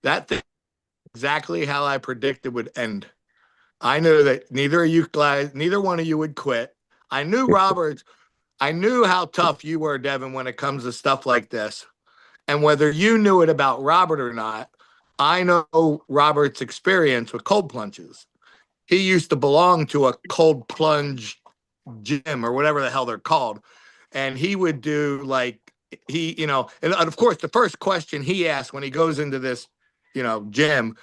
that thing exactly how I predicted would end. I knew that neither one of you would quit. I knew I knew how tough you were, Devon, when it comes to stuff like this. And whether you knew it about Robert or not, I know Robert's experience with cold plunges. He used to belong to a cold plunge gym or whatever the hell they're called. And he would do like, and of course, the first question he asks when he goes into this, gym,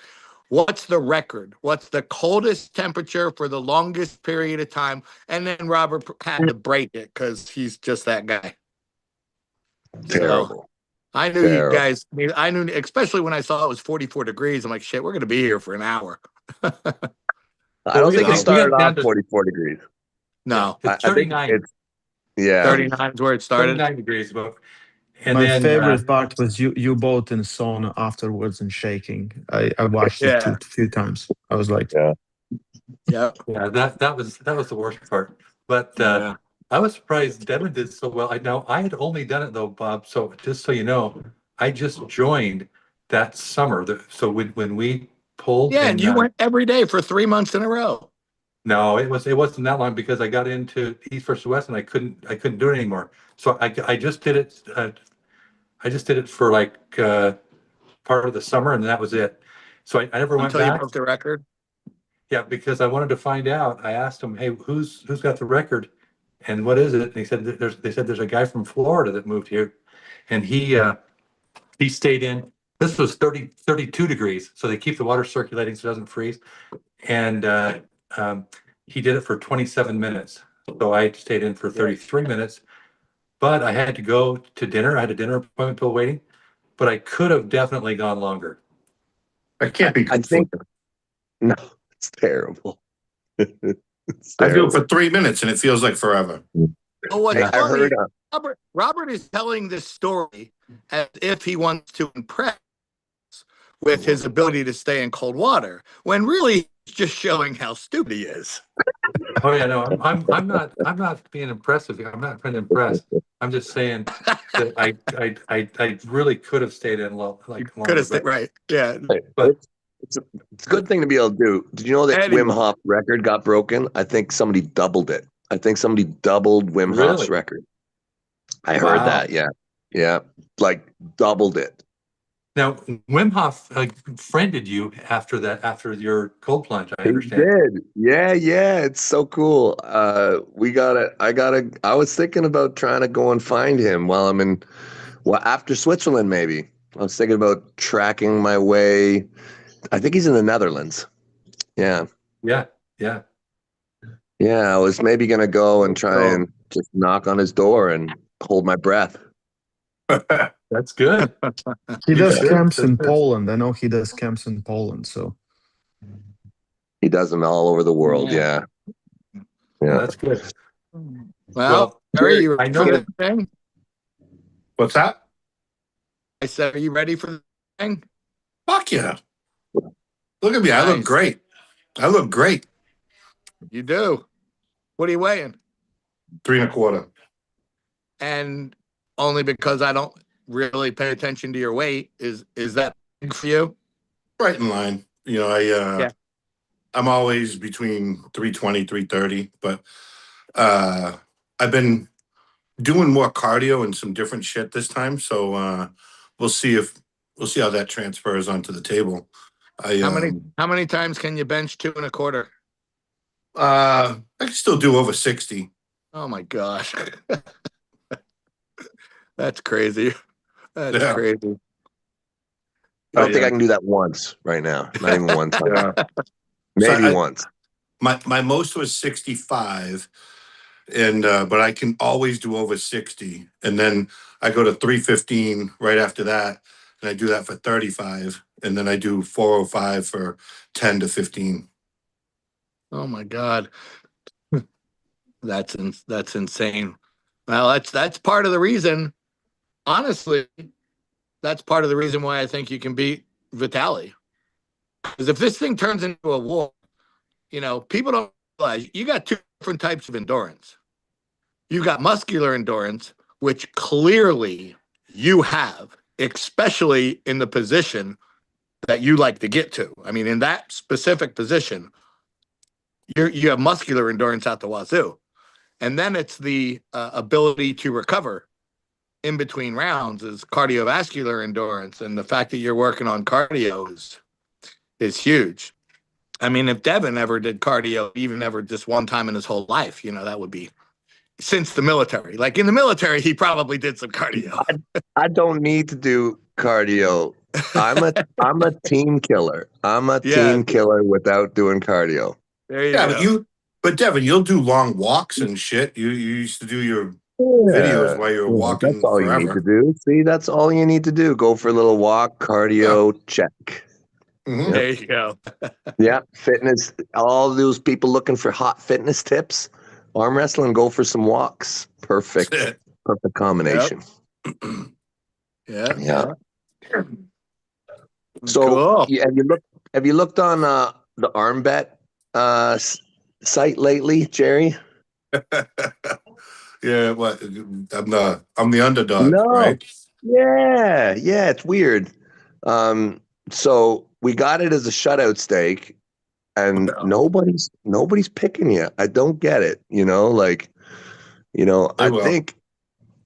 what's the record? What's the coldest temperature for the longest period of time? And then Robert had to break it because he's just that guy. Terrible. So I knew you guys, I knew, especially when I saw it was 44 degrees. I'm like, shit, we're going to be here for an hour. I don't think it started off 44 degrees. No. I think it's, 39 is where it started. 39 degrees above. And my favorite part was you both in sauna afterwards and shaking. I watched it a few times. I was like, yeah. That was the worst part. But I was surprised Devon did so well. I had only done it though, Bob. So just so you know, I just joined that summer. So when we pulled, and you went every day for 3 months in a row. No, it wasn't that long because I got into East versus West and I couldn't do it anymore. So I just did it. I just did it for like part of the summer and that was it. So I never went back. Until you broke the record? Yeah, because I wanted to find out. I asked him, hey, who's got the record and what is it? And he said they said there's a guy from Florida that moved here and he stayed in. This was 32 degrees. So they keep the water circulating so it doesn't freeze. And he did it for 27 minutes. So I stayed in for 33 minutes, but I had to go to dinner. I had a dinner appointment while waiting, but I could have definitely gone longer. I can't be. I think, no, it's terrible. It's terrible. I do it for 3 minutes and it feels like forever. Oh, what's funny, Robert is telling this story as if he wants to impress with his ability to stay in cold water, when really he's just showing how stupid he is. Oh yeah, no, I'm not being impressive here. I'm not trying to impress. I'm just saying that I really could have stayed in like could have stayed, right? Yeah, but it's a good thing to be able to do. Did you know that Wim Hof record got broken? I think somebody doubled it. I think somebody doubled Wim Hof's record. I heard that. Yeah, like doubled it. Now, Wim Hof friended you after your cold plunge, I understand. He did. Yeah. It's so cool. I was thinking about trying to go and find him while I'm after Switzerland, maybe. I was thinking about tracking my way. I think he's in the Netherlands. Yeah. Yeah. I was maybe going to go and try and just knock on his door and hold my breath. That's good. He does camps in Poland. I know he does camps in Poland, so he does them all over the world. Yeah. That's good. Well, Harry, I know that thing. What's that? I said, are you ready for the thing? Fuck yeah! Look at me. Nice. I look great. You do. What are you weighing? 3 1/4. And only because I don't really pay attention to your weight. Is that big for you? Right in line. I'm always between 320, 330, but I've been doing more cardio and some different shit this time. So we'll see how that transfers onto the table. How many times can you bench 2 1/4? I can still do over 60. Oh my gosh. That's crazy. That's crazy. I don't think I can do that once right now. Not even one time. Maybe once. My most was 65, and but I can always do over 60. And then I go to 315 right after that, and I do that for 35, and then I do 405 for 10 to 15. Oh my God. That's insane. Well, that's part of the reason. Honestly, that's part of the reason why I think you can beat Vitalii. Because if this thing turns into a war, people don't realize you got 2 different types of endurance. You've got muscular endurance, which clearly you have, especially in the position that you like to get to. I mean, in that specific position, you have muscular endurance out the wazoo. And then it's the ability to recover in between rounds is cardiovascular endurance. And the fact that you're working on cardio is huge. I mean, if Devon ever did cardio, even ever just one time in his whole life, that would be since the military. Like in the military, he probably did some cardio. I don't need to do cardio. I'm a team killer. I'm a team killer without doing cardio. There you go. But Devin, you'll do long walks and shit. You used to do your videos while you were walking. That's all forever. you need to do. See, that's all you need to do. Go for a little walk, cardio, check. Mm-hmm. Yep. There you go. Yeah, fitness. All those people looking for hot fitness tips, arm wrestling, go for some walks. Perfect combination. Yep. Yeah. So cool. have you looked on the Arm Bet site lately, Jerry? Yeah, what? I'm the underdog, right? Yeah, it's weird. So we got it as a shutout stake, and nobody's picking you. I don't get it.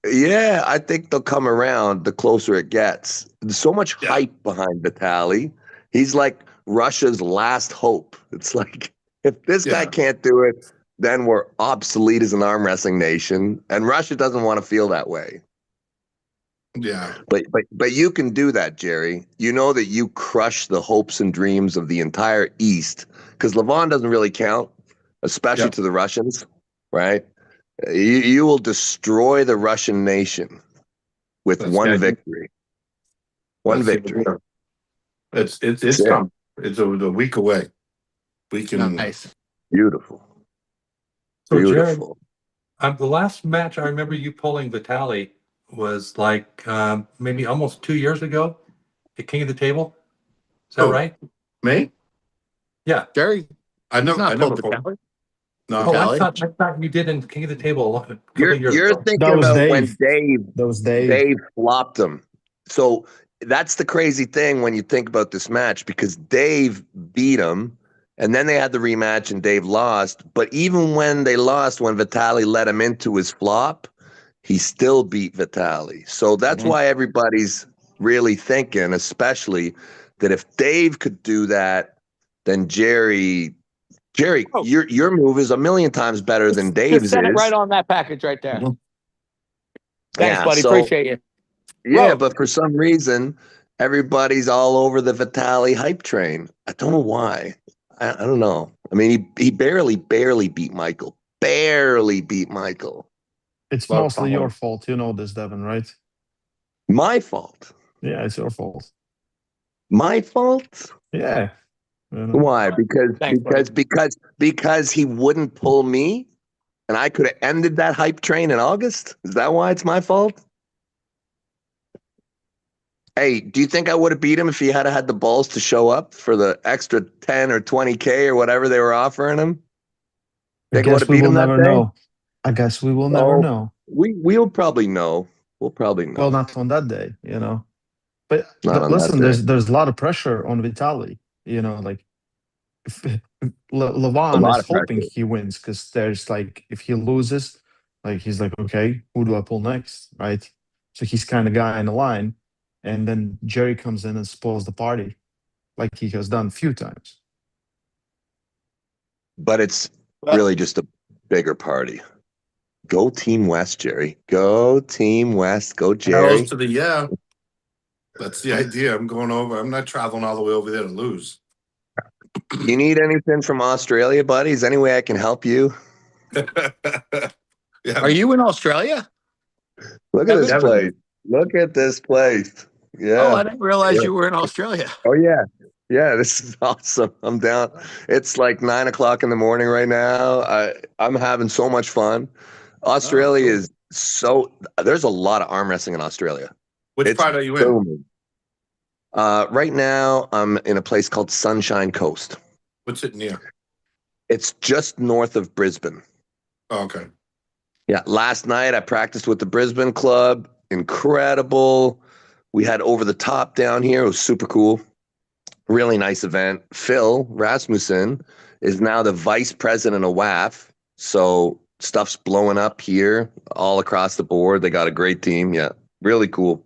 I think they'll come around the closer it gets. There's so much hype behind Vitalii. He's like Russia's last hope. It's like, if this guy can't do it, then we're obsolete as an arm wrestling nation. And Russia doesn't want to feel that way. Yeah. But you can do that, Jerry. You know that you crush the hopes and dreams of the entire East, because Levon doesn't really count, especially to the Russians, right? You will destroy the Russian nation with one victory. One victory. It's tough. It's a week away. We can. Nice. Beautiful. So Beautiful. Jared, the last match I remember you pulling Vitalii was like maybe almost 2 years ago at King of the Table. Is that right? Me? Yeah, Jerry. I never pulled. No, I thought you did in King of the Table a couple years You're ago. thinking about when Dave flopped him. So that's the crazy thing when you think about this match, because Dave beat him, and then they had the rematch and Dave lost. But even when they lost, when Vitalii let him into his flop, he still beat Vitalii. So that's why everybody's really thinking, especially, that if Dave could do that, then Jerry, your move is a million times better than Dave's. Just set it right on that package right there. Mm-hmm. Thanks, buddy. Appreciate you. Yeah, but for some reason, everybody's all over the Vitalii hype train. I don't know why. I don't know. I mean, he barely beat Michael. Barely beat Michael. It's mostly your fault. You know this, Devon, right? My fault? Yeah, it's your fault. My fault? Yeah. Why? Because he wouldn't pull me, and I could have ended that hype train in August? Is that why it's my fault? Hey, do you think I would have beat him if he had had the balls to show up for the extra 10 or 20K or whatever they were offering him? I guess we will never know. I guess we will never know. We'll probably know. We'll probably know. Well, not on that day, But listen, there's a lot of pressure on Vitalii. Like Levon is hoping he wins, because there's like, if he loses, like he's like, okay, who do I pull next, right? So he's kind of guy in the line. And then Jerry comes in and spoils the party, like he has done a few times. But it's really just a bigger party. Go Team West, Jerry. Go Team West. Go Jerry. That's the idea. I'm going over. I'm not traveling all the way over there to lose. You need anything from Australia, buddy? Is there any way I can help you? Are you in Australia? Look at this place. Look at this place. Yeah. Oh, I didn't realize you were in Australia. Oh, yeah. Yeah, this is awesome. I'm down. It's like 9 o'clock in the morning right now. I'm having so much fun. Australia is there's a lot of arm wrestling in Australia. Which part are you in? Right now, I'm in a place called Sunshine Coast. What's it near? It's just north of Brisbane. Oh, okay. Yeah, last night I practiced with the Brisbane club. Incredible. We had Over the Top down here. It was super cool. really nice event. Phil Rasmussen is now the vice president of WAF. So stuff's blowing up here all across the board. They got a great team. Yeah, really cool.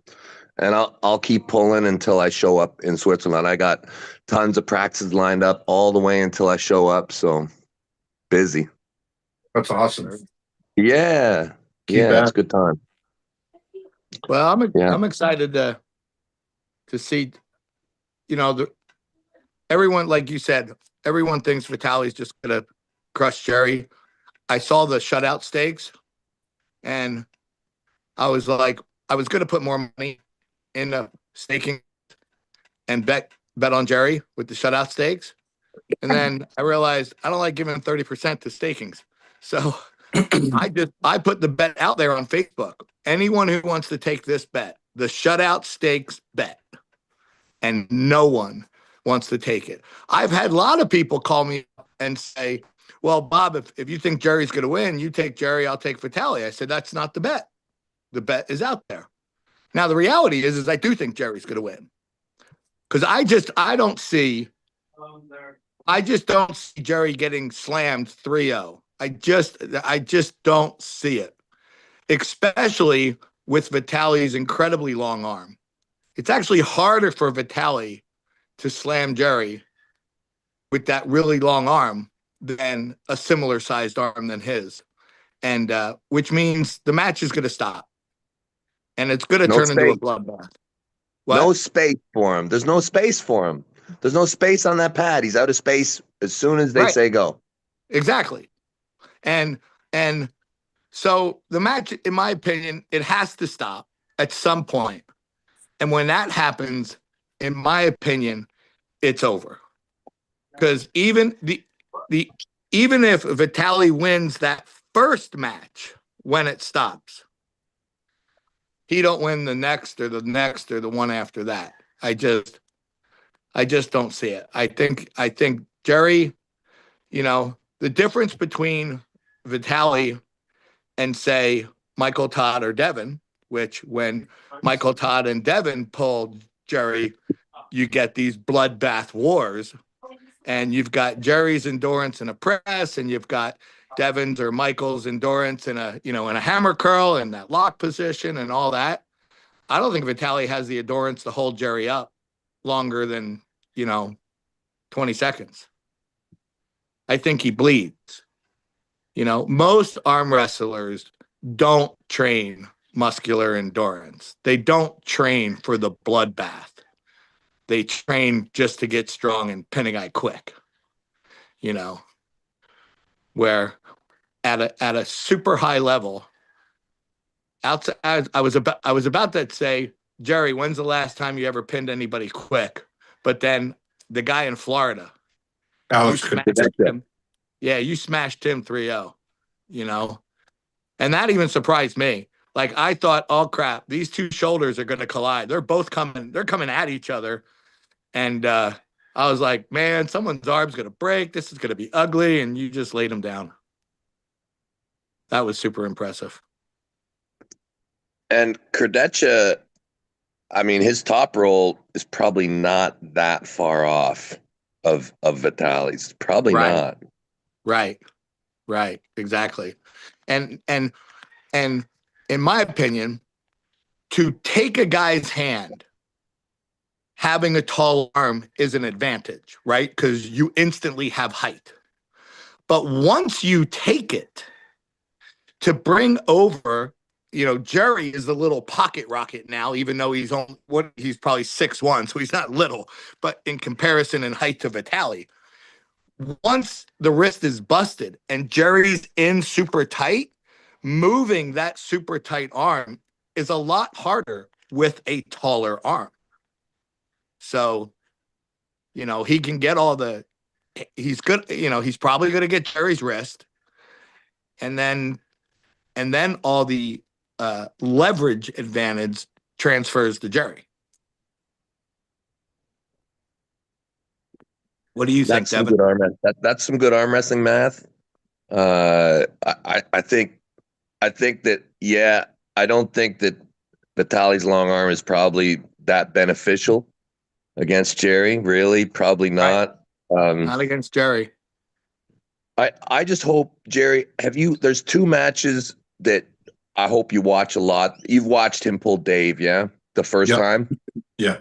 And I'll keep pulling until I show up in Switzerland. I got tons of practices lined up all the way until I show up. So busy. That's awesome. Yeah. Keep It's a at good time. Well, Yeah. I'm excited to see, everyone, like you said, everyone thinks Vitali's just gonna crush Jerry. I saw the shutout stakes, and I was like, I was gonna put more money in the staking and bet on Jerry with the shutout stakes, and then I realized I don't like giving 30% to stakings, so I put the bet out there on Facebook. Anyone who wants to take this bet, the shutout stakes bet, and no one wants to take it. I've had a lot of people call me and say, well, Bob, if you think Jerry's going to win, you take Jerry, I'll take Vitalii. I said, that's not the bet. The bet is out there. Now, the reality is I do think Jerry's going to win. Because I just don't see Jerry getting slammed 3-0. I just don't see it. Especially with Vitali's incredibly long arm. It's actually harder for Vitalii to slam Jerry with that really long arm than a similar sized arm than his. And which means the match is going to stop. And it's going to turn into a bloodbath. What? No space for him. There's no space for him. There's no space on that pad. He's out of space as soon as they say go. Exactly. And so the match, in my opinion, it has to stop at some point. And when that happens, in my opinion, it's over. Because even if Vitalii wins that first match when it stops, he don't win the next or the one after that. I just don't see it. I think Jerry, the difference between Vitalii and say Michael Todd or Devon, which when Michael Todd and Devon pulled Jerry, you get these bloodbath wars, and you've got Jerry's endurance in a press, and you've got Devon's or Michael's endurance in a hammer curl and that lock position and all that. I don't think Vitalii has the endurance to hold Jerry up longer than 20 seconds. I think he bleeds. Most arm wrestlers don't train muscular endurance. They don't train for the bloodbath. They train just to get strong and pin a guy quick. Where at a super high level, outside, I was about to say, Jerry, when's the last time you ever pinned anybody quick? But then the guy in Florida, Alex Cadorette. you smashed him 3-0, and that even surprised me. Like, I thought, oh crap, these two shoulders are going to collide. They're coming at each other. And I was like, man, someone's arm's going to break. This is going to be ugly. And you just laid him down. That was super impressive. And Cadorette, I mean, his top roll is probably not that far off of Vitali's. Probably not. Right. Exactly. And in my opinion, to take a guy's hand, having a tall arm is an advantage, right? Because you instantly have height. But once you take it, to bring over, Jerry is the little pocket rocket now, even though he's probably 6'1", so he's not little, but in comparison in height to Vitalii, once the wrist is busted and Jerry's in super tight, moving that super tight arm is a lot harder with a taller arm. So, he can get he's good. He's probably going to get Jerry's wrist, and then all the leverage advantage transfers to Jerry. What do you think, Devon? That's some good arm wrestling math. I think that, yeah, I don't think that Vitali's long arm is probably that beneficial against Jerry. Really, probably not. Not against Jerry. I just hope, Jerry, there's two matches that I hope you watch a lot. You've watched him pull Dave, yeah? The first Yep. time? Yeah.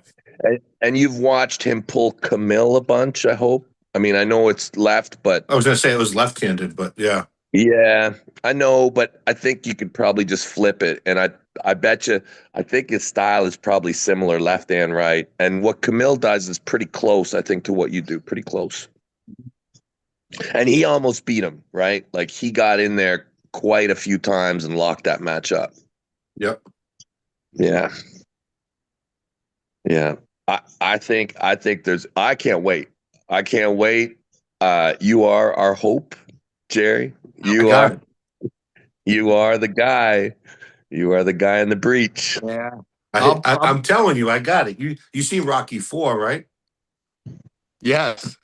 And you've watched him pull Camille a bunch, I hope. I mean, I know it's left, but I was gonna say it was left-handed, but yeah. yeah, I know, but I think you could probably just flip it. And I bet you, I think his style is probably similar, left and right. And what Camille does is pretty close, I think, to what you do. Pretty close. And he almost beat him, right? Like he got in there quite a few times and locked that match up. Yep. Yeah. Yeah. I think I can't wait. I can't wait. You are our hope, Jerry. You are the guy. You are the guy in the breach. Yeah. I'm telling you, I got it. You seen Rocky 4, right? Yes.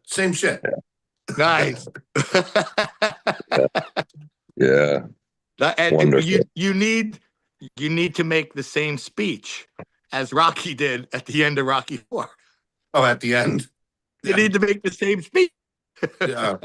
Same shit. Nice. Yeah. And Wonderful. you need to make the same speech as Rocky did at the end of Rocky 4. Oh, at the end. You need to make the same speech. Yeah.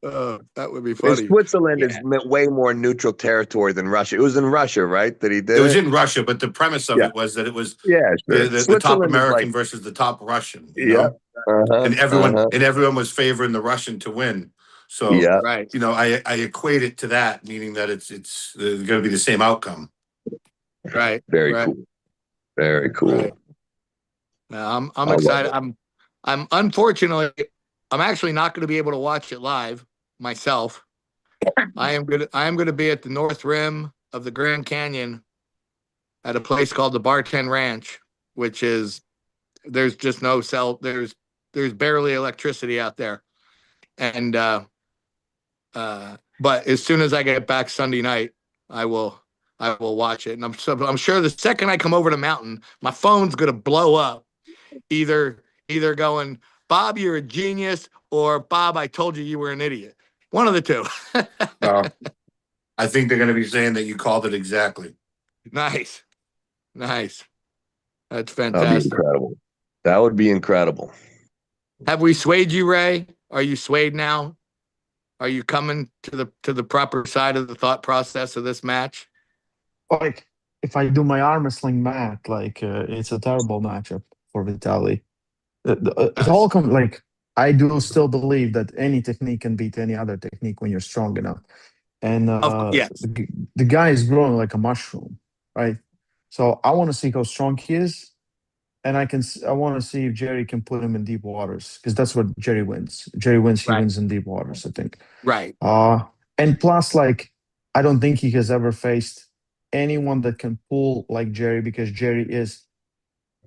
That would be And funny. Switzerland Yeah. is way more neutral territory than Russia. It was in Russia, right? That he did It was in Russia, but the premise of Yeah. it was that it was Yeah, sure. the top Switzerland is American like, versus the top Russian, you yeah. know? And everyone was favoring the Russian to win. So Yeah. Right. you know, I equate it to that, meaning that it's going to be the same outcome. Right. Very right. cool. Very cool. Right. I'm I love excited. it. I'm unfortunately I'm actually not going to be able to watch it live myself. I am going to be at the North Rim of the Grand Canyon at a place called the Barten Ranch, which is there's just no cell. There's barely electricity out there, and but as soon as I get back Sunday night, I will watch it, and I'm sure the second I come over to Mountain, my phone's gonna blow up, either going, Bob, you're a genius, or Bob, I told you you were an idiot. One of the two. I think they're going to be saying that you called it exactly. Nice. That's That'd be fantastic. incredible. That would be incredible. Have we swayed you, Ray? Are you swayed now? Are you coming to the proper side of the thought process of this match? Like if I do my arm wrestling match, like it's a terrible matchup for Vitalii. It all comes like I do still believe that any technique can beat any other technique when you're strong enough. And Yes. the guy is growing like a mushroom, right? So I want to see how strong he is, and I want to see if Jerry can put him in deep waters because that's what Jerry wins. Jerry wins. He Right. wins in deep waters, I think. Right. And plus, like I don't think he has ever faced anyone that can pull like Jerry because Jerry is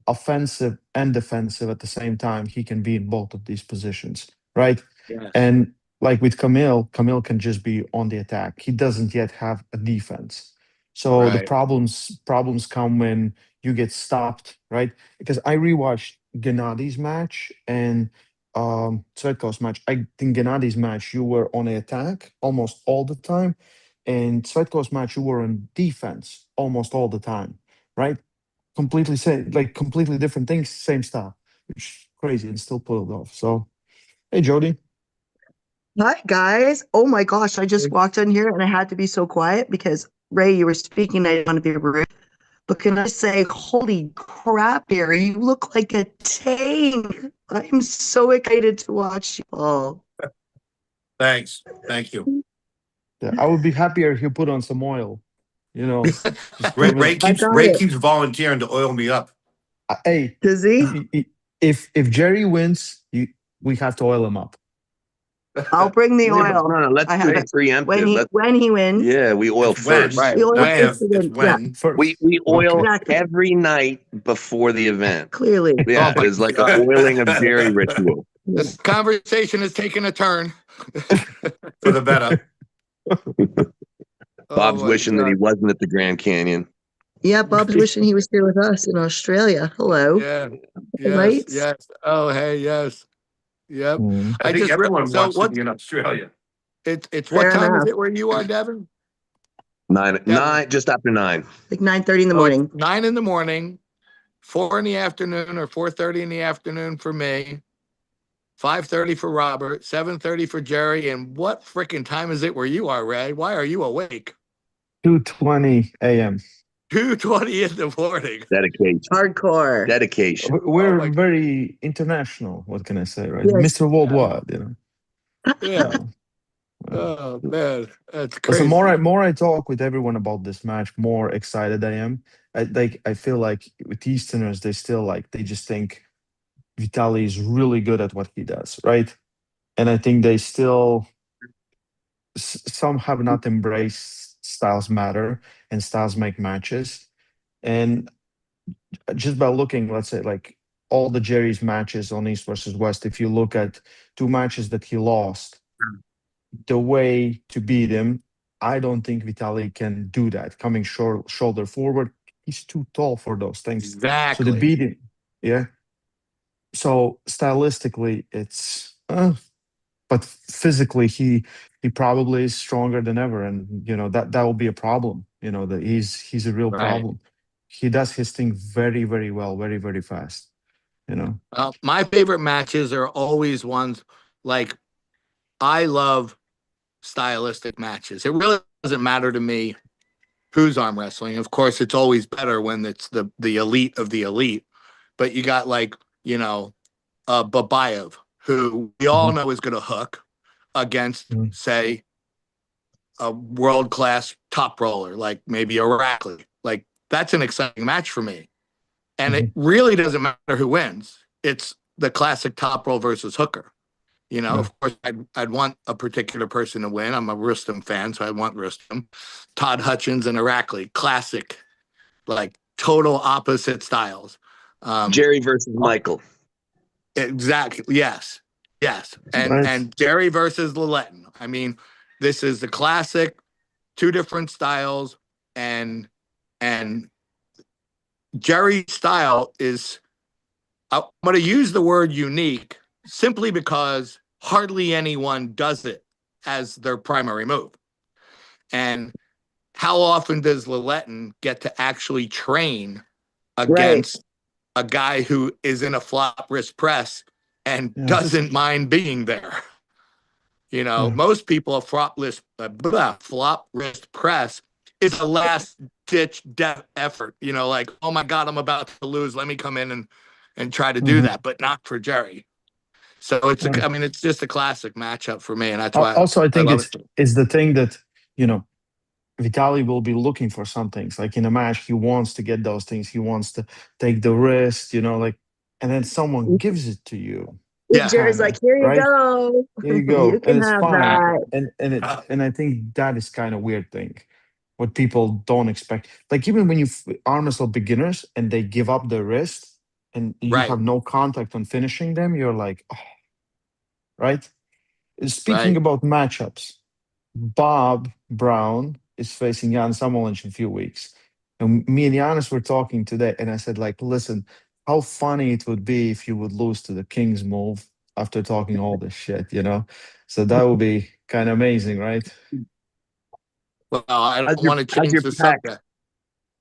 offensive and defensive at the same time. He can be in both of these positions, right? Yes. And like with Camille can just be on the attack. He doesn't yet have a defense. So the Right. problems come when you get stopped, right? Because I rewatched Gennadi's match and Svetkov's match. I think Gennadi's match, you were on the attack almost all the time. And Svetkov's match, you were on defense almost all the time, right? Completely same, like completely different things, same stuff, which is crazy and still pulled off. So, hey, Jody. Hi, guys. Oh my gosh, I just walked in here and I had to be so quiet because Ray, you were speaking. I didn't want to be rude. But can I say, holy crap, Gary, you look like a tank. I'm so excited to watch you all. Thanks. Thank you. Yeah, I would be happier if you put on some oil. You know, just Ray, put Ray it- keeps got Ray it. keeps volunteering to oil me up. hey, Does he? if Jerry wins, we have to oil him up. I'll bring the Yeah, but oil. no, let's I do have it it. preemptive. When he wins. Yeah, we oil It's when, first. Right. We oil Not When? first if, and it's then- yeah, when. We oil Exactly. every night before the event. clearly. Yeah, Oh my there's like God. an oiling of Jerry ritual. This conversation is taking a turn. For the better. Bob's Oh my wishing that he God. wasn't at the Grand Canyon. Yeah, Bob's wishing he was here with us in Australia. Hello. Yeah. Yes. Lights? Yes. Oh, hey. Yes. Yep. Mm. I think everyone so wants to what? be in Australia. It's what Fair time is enough. it where you are, Devon? Nine, just after 9. Like 9:30 in the Oh, it's morning. 9 in the morning. 4 in the afternoon or 4:30 in the afternoon for me, 5:30 for Robert, 7:30 for Jerry. And what freaking time is it where you are, Ray? Why are you awake? 2:20 a.m. 2:20 in the morning. Dedication. Hardcore. Dedication. We're my- very international. What can I say, right? Yes. Mr. Worldwide, you know. Yeah. So, Oh man, that's but crazy. the more I talk with everyone about this match, more excited I am. I feel like with Easterners, they still like they just think Vitalii is really good at what he does, right? And I think they still some have not embraced styles matter and styles make matches. And just by looking, let's say, like all the Jerry's matches on East versus West, if you look at two matches that he lost, the way to beat him, I don't think Vitalii can do that. Coming shoulder forward, he's too tall for those things. So Exactly. to beat him, yeah. So stylistically, it's, but physically, he probably is stronger than ever, and you know that will be a problem. You know that he's a real Right. problem. He does his thing very very well, very very fast. You know. My favorite matches are always ones like I love stylistic matches. It really doesn't matter to me who's arm wrestling. Of course, it's always better when it's the elite of the elite. But you got like, Babayev, who we all know is going to hook against, Mhm. say, a world-class top roller, like maybe a Rackley. Like, that's an exciting match for me. And it really doesn't matter who wins. It's the classic top roll versus hooker. Of course, I'd want a particular person to win. I'm a Rustem fan, so I want Rustem. Todd Hutchins and Rackley, classic, like total opposite styles. Jerry versus Michael. Exactly. Yes. And Right. Jerry versus Laletin. I mean, this is the classic, two different styles, and Jerry's style is, I'm going to use the word unique simply because hardly anyone does it as their primary move. And how often does Laletin get to actually train against a guy who is in a flop wrist press and doesn't mind being there? Most people, a flop wrist press is a last ditch death effort. Like, oh my God, I'm about to lose. Let me come in and try to do that, but not for Jerry. So it's just a classic matchup for me, and that's why Also, I think love it's the thing that Vitalii will be looking for some things. Like in a match, he wants to get those things. He wants to take the risk, and then someone gives it to you. Yeah. Jerry's like, here you right? go. Here you go. You can and it's have fine. that. And I think that is kind of weird thing. What people don't expect. Like even when you arm wrestle beginners and they give up their wrist and you Right. have no contact on finishing them, you're like, oh. Right? Speaking Right. about matchups, Bob Brown is facing Jan Samolich in a few weeks. And me and Giannis were talking today, and I said, like, listen, how funny it would be if you would lose to the King's move after talking all this shit, So that would be kind of amazing, right? Well, I don't want to change the subject.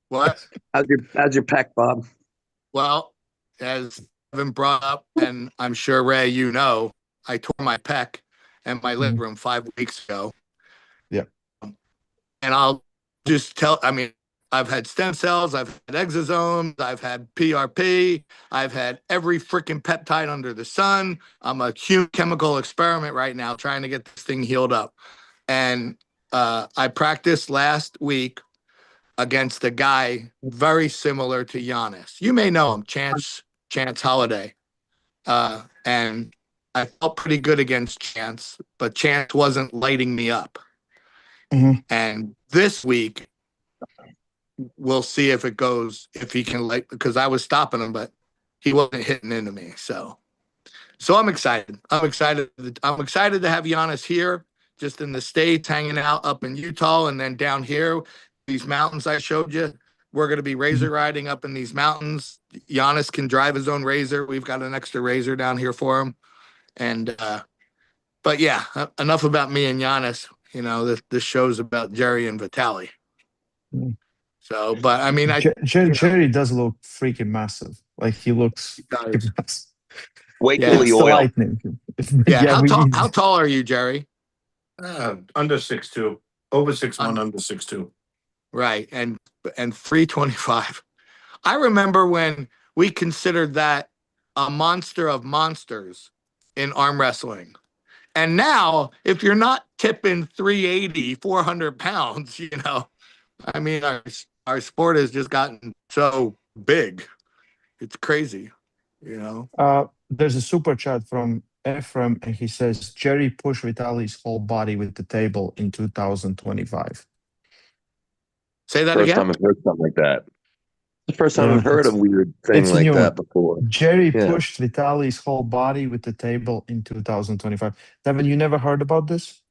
What? How's your pack, Bob? Well, as Devon brought up, and I'm sure, Ray, I tore my pec and my labrum 5 weeks ago. Yeah. And I'll just I've had stem cells, I've had exosomes, I've had PRP, I've had every freaking peptide under the sun. I'm a huge chemical experiment right now trying to get this thing healed up. And I practiced last week against a guy very similar to Giannis. You may know him, Chance Holiday. And I felt pretty good against Chance, but Chance wasn't lighting me up. And this week, we'll see if he can because I was stopping him, but he wasn't hitting into me. So I'm excited. I'm excited to have Giannis here, just in the States, hanging out up in Utah, and then down here, these mountains I showed you. We're going to be razor riding up in these mountains. Giannis can drive his own razor. We've got an extra razor down here for him. And, but yeah, enough about me and Giannis. This show's about Jerry and Vitalii. So, but I mean, Jerry does look freaking massive. Like he looks freaking massive. Wait Yeah. till It's the the oil. lightning. yeah. Yeah, we need. How tall are you, Jerry? Under 6'2", over 6'1", under 6'2". Right, and 325. I remember when we considered that a monster of monsters in arm wrestling. And now, if you're not tipping 380, 400 pounds, I mean, our sport has just gotten so big. It's crazy, There's a super chat from Ephraim, and he says Jerry pushed Vitali's whole body with the table in 2025. Say that First again. time I've heard something like that. The first time Yeah, I've heard a weird thing it's a like new that one. before. Jerry Yeah. pushed Vitali's whole body with the table in 2025. Devon, you never heard about this?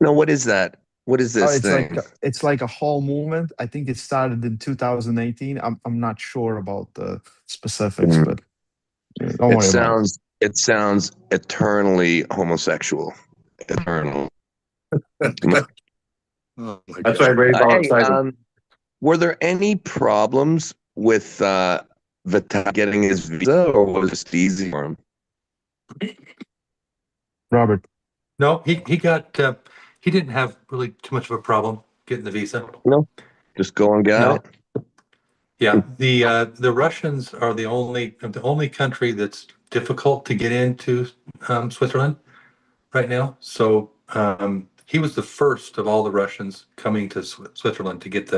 No, what is that? What is this thing? It's like a whole movement. I think it started in 2018. I'm not sure about the specifics, but don't worry about it. It sounds eternally homosexual. Eternal. Oh my That's why God. Ray's all Hey, excited. were there any problems with Vital getting his visa, or was it easy for him? Robert. No, he got he didn't have really too much of a problem getting the visa. No, just go and get No. it. Yeah, the Russians are the only country that's difficult to get into Switzerland right now. So he was the first of all the Russians coming to Switzerland to get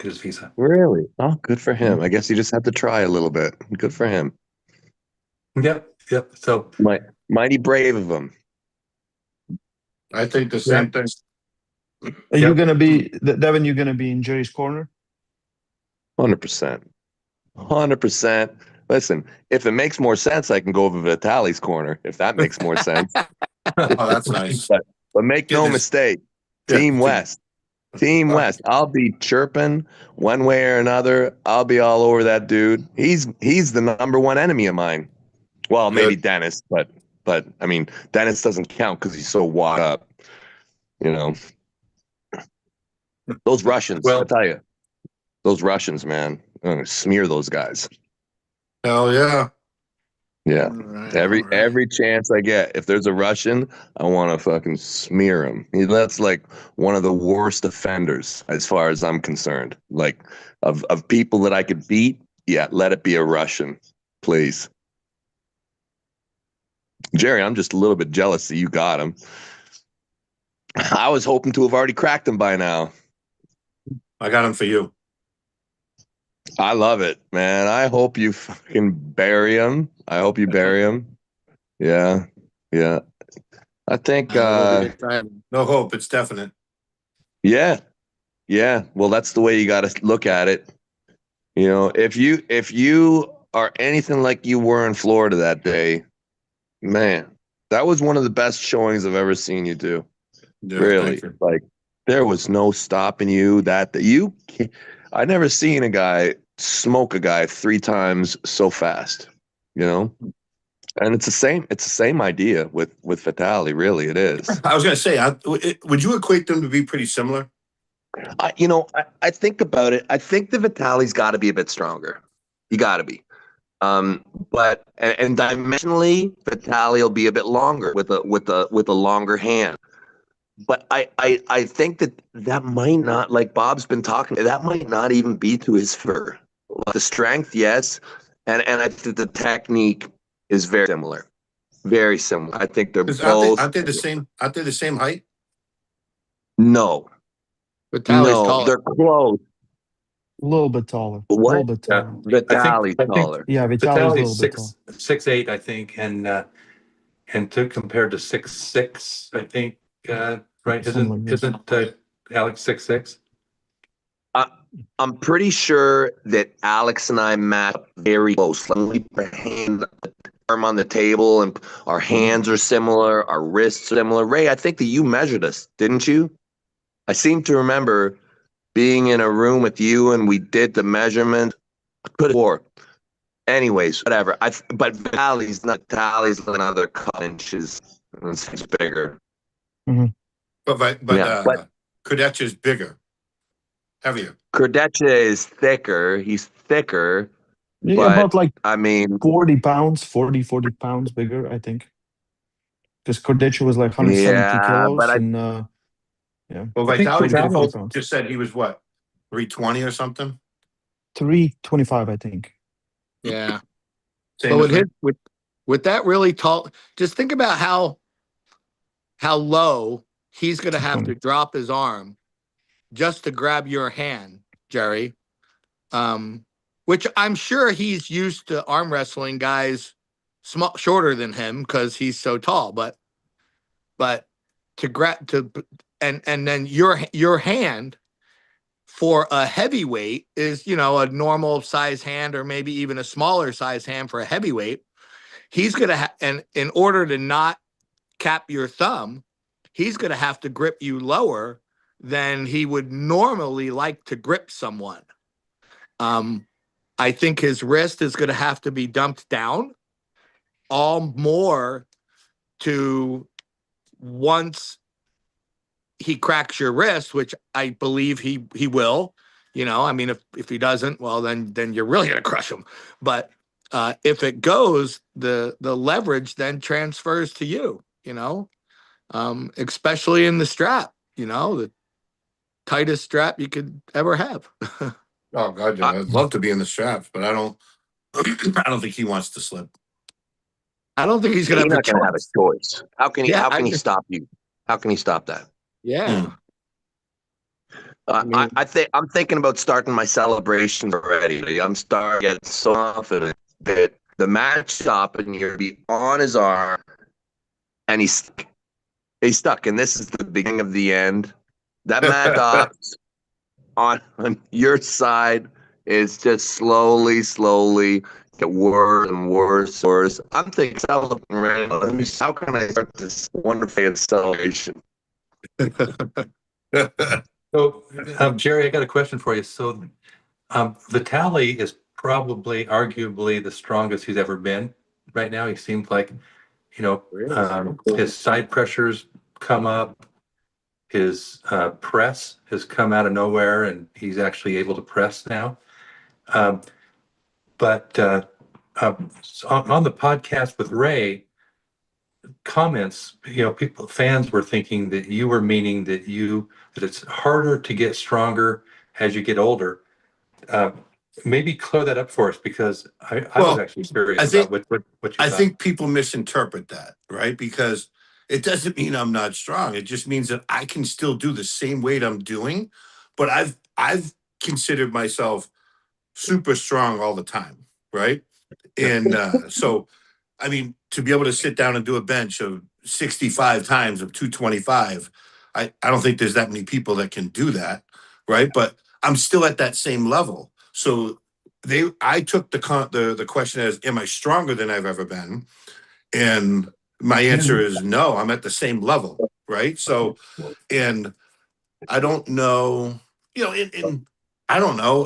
his visa. Really? Oh, good for him. I guess you just have to try a little bit. Good for him. Yep. So Mighty brave of him. I think the same thing. Are you gonna be Devon? You gonna be in Jerry's corner? 100%. 100%. Listen, if it makes more sense, I can go over Vitali's corner, if that makes more sense. Oh, that's nice. But make no Goodness. mistake, Yeah, Team West. Team West. I'll be chirping one way or another. I'll be all over that dude. He's the number one enemy of mine. Well, maybe Dennis, but I mean, Dennis doesn't count because he's so wad up. Those Russians, Well- I tell you, those Russians, man, I'm gonna smear those guys. Hell yeah. Yeah. All right, Every chance I get, if there's a Russian, I want to fucking smear him. That's like one of the worst offenders, as far as I'm concerned. Like of people that I could beat, yeah, let it be a Russian, please. Jerry, I'm just a little bit jealous that you got him. I was hoping to have already cracked him by now. I got him for you. I love it, man. I hope you fucking bury him. I hope you bury him. Yeah. I think No hope. It's definite. yeah. Well, that's the way you got to look at it. If you are anything like you were in Florida that day, man, that was one of the best showings I've ever seen you do. Yeah, Really, like there was no stopping you. I never seen a guy smoke a guy 3 times so fast. And it's the same idea with Vitalii. Really, it is. I was going to say, would you equate them to be pretty similar? I think about it. I think the Vitali's got to be a bit stronger. You got to be. But dimensionally, Vitalii will be a bit longer with a longer hand. But I think that might not, like Bob's been talking, that might not even be to his favor. The strength, yes, and I think the technique is very similar. Very similar. I think they're both. Aren't they the same? Aren't they the same height? No, Vitali's taller. they're close. A little bit taller. What? A little bit taller. Vitali's I think taller. Yeah, Vitali's a little bit Vitali's taller. 6'8", I think, and compared to 6'6", I think. Right? Something like Isn't Alex 6'6"? I'm pretty sure that Alex and I match up very close. When we put arm on the table and our hands are similar, our wrists are similar. Ray, I think that you measured us, didn't you? I seem to remember being in a room with you and we did the measurement. Could have. Anyways, whatever. But Vitali's another couple inches. It's bigger. But Yeah, Cadorette is bigger, heavier. Cadorette is thicker. He's thicker, Yeah, but about like I mean, 40 pounds, 40 pounds bigger, I think. Because Cadorette was like 170 yeah, but kilos, I and yeah, Well, I think Vitalii 40 Vitalis, both pounds. just said he was what, 320 or something? 325, I think. Yeah. Same But as me. with that really tall, just think about how low he's going to have to 220. drop his arm just to grab your hand, Jerry. Which I'm sure he's used to arm wrestling guys shorter than him because he's so tall. But to grab to and then your hand for a heavyweight is, you know, a normal size hand or maybe even a smaller size hand for a heavyweight. He's gonna and in order to not cap your thumb, he's gonna have to grip you lower than he would normally like to grip someone. I think his wrist is gonna have to be dumped down all more to once he cracks your wrist, which I believe he will. You know, I mean, if he doesn't, well, then you're really gonna crush him. But if it goes, the leverage then transfers to you. You know, especially in the strap. You know, the tightest strap you could ever have. Oh God, yeah, I'd love to be in the straps, but I don't. I don't think he wants to slip. I don't think he's gonna he's have a not going to have a choice. choice. How can he? Yeah, How can he stop you? How can he stop that? yeah. Hmm. I mean, I think I'm thinking about starting my celebrations already. I'm starting to get so confident that the match stop and you're gonna be on his arm, and he's stuck, and this is the beginning of the end. That Mad Dog's on your side is just slowly get worse and worse, worse. I'm thinking, how can I start this wonderful celebration? so Jerry, I got a question for you. So Vitalii is probably arguably the strongest he's ever been right now. He seems like, you know, his side pressures come up. His press has come out of nowhere, and he's actually able to press now. But on the podcast with Ray, comments, you know, fans were thinking that you were meaning that it's harder to get stronger as you get older. Uh, Maybe clear that up for us, because I was Well, actually curious I think about what you I thought. think people misinterpret that, right? Because it doesn't mean I'm not strong. It just means that I can still do the same weight I'm doing, but I've considered myself super strong all the time, right? And so, I mean, to be able to sit down and do a bench of 65 times of 225, I don't think there's that many people that can do that, right? But I'm still at that same level. So I took the question as, am I stronger than I've ever been? And my answer is no, I'm at the same level, right? So, and I don't know, you know, I don't know.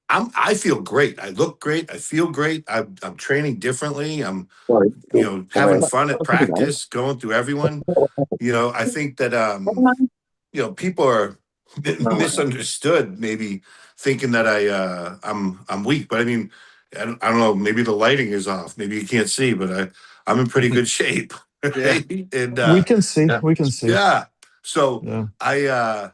I feel great. I look great. I feel great. I'm training differently. I'm, you know, having fun at practice, going through everyone. You know, I think that you know, people are misunderstood, maybe thinking that I'm weak. But I mean, I don't know. Maybe the lighting is off. Maybe you can't see, but I'm in pretty good shape. Right? And We can see. Yeah. We can see. yeah. So Yeah. I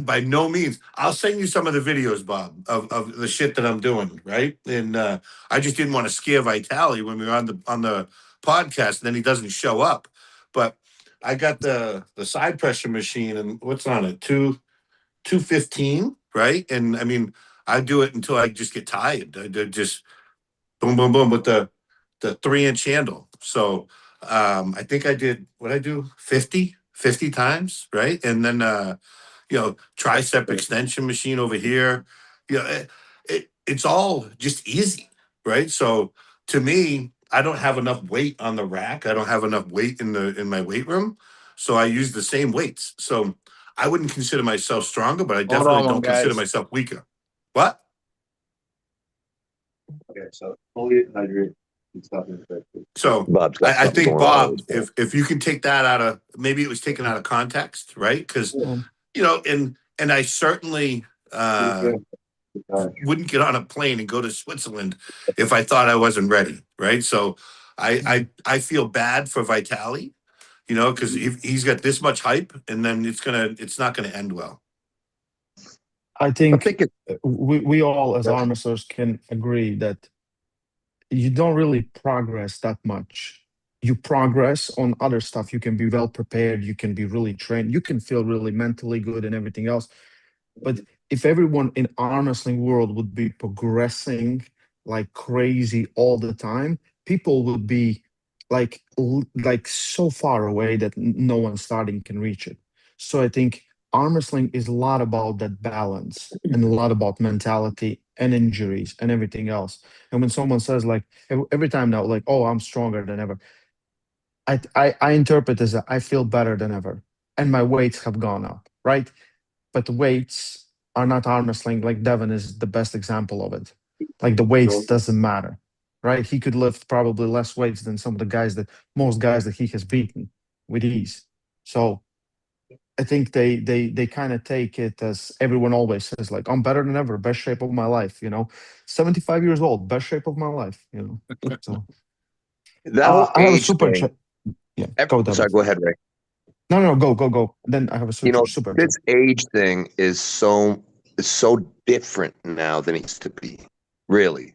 by no means, I'll send you some of the videos, Bob, of the shit that I'm doing, right? And I just didn't want to scare Vitalii when we were on the podcast, and then he doesn't show up. But I got the side pressure machine, and what's on it? 215, right? And I mean, I do it until I just get tired. I just boom, boom, boom with the 3-inch handle. So I think I did what I do 50 times, right? And then you know, tricep extension machine over here. You know, it's all just easy, right? So to me, I don't have enough weight on the rack. I don't have enough weight in my weight room. So I use the same weights. So I wouldn't consider myself stronger, but I hold definitely on, don't consider guys. myself weaker. What? Okay, so fully hydrate and stop infection. So Bob's got I something think, going on Bob, with his if you can take that out of, maybe it was taken out of context, right? Because Yeah. you know, and I certainly wouldn't get on a plane and go to Switzerland if I thought I wasn't ready, right? So I feel bad for Vitalii, because he's got this much hype, and then it's not gonna end well. I I think think it, we all as Yeah. arm wrestlers can agree that you don't really progress that much. You progress on other stuff. You can be well prepared. You can be really trained. You can feel really mentally good and everything else. But if everyone in arm wrestling world would be progressing like crazy all the time, people would be like so far away that no one starting can reach it. So I think arm wrestling is a lot about that balance and a lot about mentality and injuries and everything else. And when someone says like every time now, like, oh, I'm stronger than ever, I interpret as I feel better than ever, and my weights have gone up, right? But the weights are not arm wrestling. Like Devon is the best example of it. Like the weights doesn't matter, right? He could lift probably less weights than some of the guys that most guys that he has beaten with ease. So I think they kind of take it as everyone always says, like, I'm better than ever, best shape of my life, 75 years old, best shape of my life, So that whole I have a age super thing. chat. Yeah, go Devon. Sorry, go ahead, Ray. No, go. Then I have a super chat. This age thing is so different now than it used to be. Really.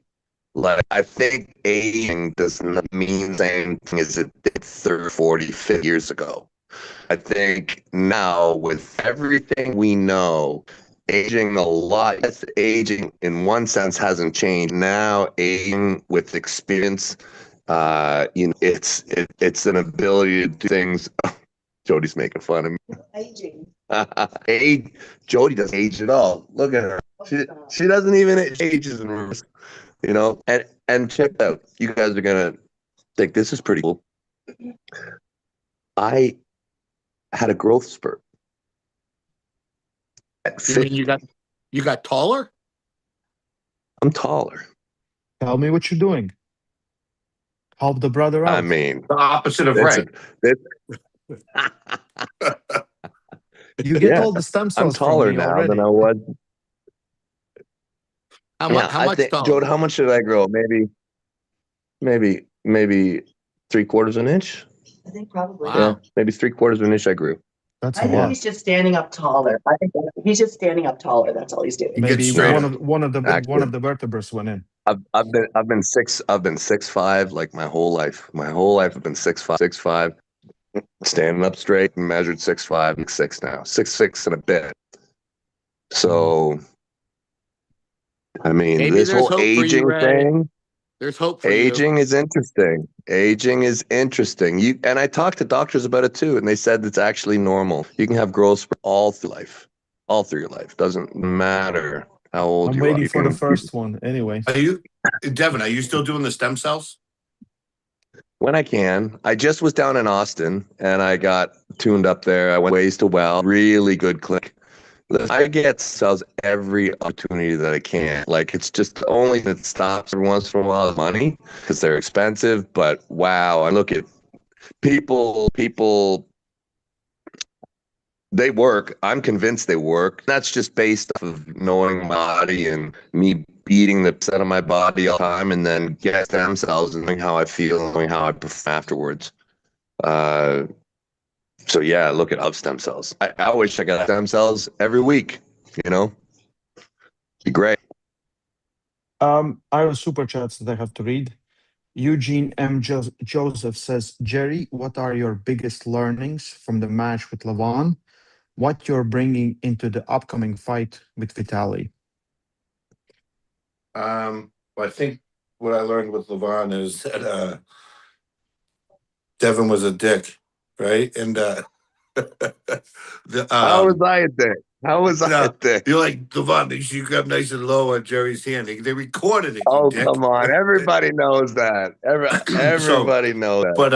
Like, I think aging does not mean the same thing as it did 30, 40, 50 years ago. I think now, with everything we know, aging a lot, yes, aging in one sense hasn't changed. Now, aging with experience, it's an ability to do things. Jody's making fun of me. Aging. Jody doesn't age at all. Look at her. She doesn't even age in reverse. And check it out. You guys are gonna think this is pretty cool. I had a growth spurt. You mean you got taller? I'm taller. Tell me what you're doing. Help the brother out. I mean, The opposite of that's Ray. You get Yeah, all the stem I'm cells from taller me now already. than I was. How much taller? Jody, how much did I grow? Maybe 3/4 an inch. I think probably. Wow. Yeah, maybe 3/4 of an inch I grew. That's I a think lot. he's just standing up taller. I think he's just standing up taller. That's all he's doing. He gets Maybe straighter. one of the Actually, vertebrae went in. I've been 6'5" like my whole life. My whole life I've been 6'5", standing up straight and measured 6'5", 6'6" now, 6'6" and a bit. So, I mean, Maybe this there's whole hope for you, aging Ray. thing. There's hope for Aging is interesting. Aging is interesting. And I talked to doctors about it too, and they said it's actually normal. You can have growth spurt all through life, all through your life. Doesn't matter how old I'm you are. waiting You for the can, first one. Anyway, Devon, are you still doing the stem cells? when I can. I just was down in Austin, and I got tuned up there. I went ways to well, really good clinic. I get cells every opportunity that I can. Like, it's just the only thing that stops every once in a while is money, because they're expensive. But wow, I look at people, they work. I'm convinced they work. That's just based off of knowing my body and me beating the set of my body all the time, and then get stem cells and knowing how I feel and knowing how I perform afterwards. So yeah, look at stem cells. I wish I got stem cells every week. Be great. I have super chats that I have to read. Eugene M. Joseph says, Jerry, what are your biggest learnings from the match with Levon? What you're bringing into the upcoming fight with Vitalii? Well, I think what I learned with Levon is that Devon was a dick, right? And How was I a dick? How was I a dick? you're like, Devon, you got nice and low on Jerry's hand. They recorded it. Oh, you dick. come on. Everybody knows that. Everybody knows that. But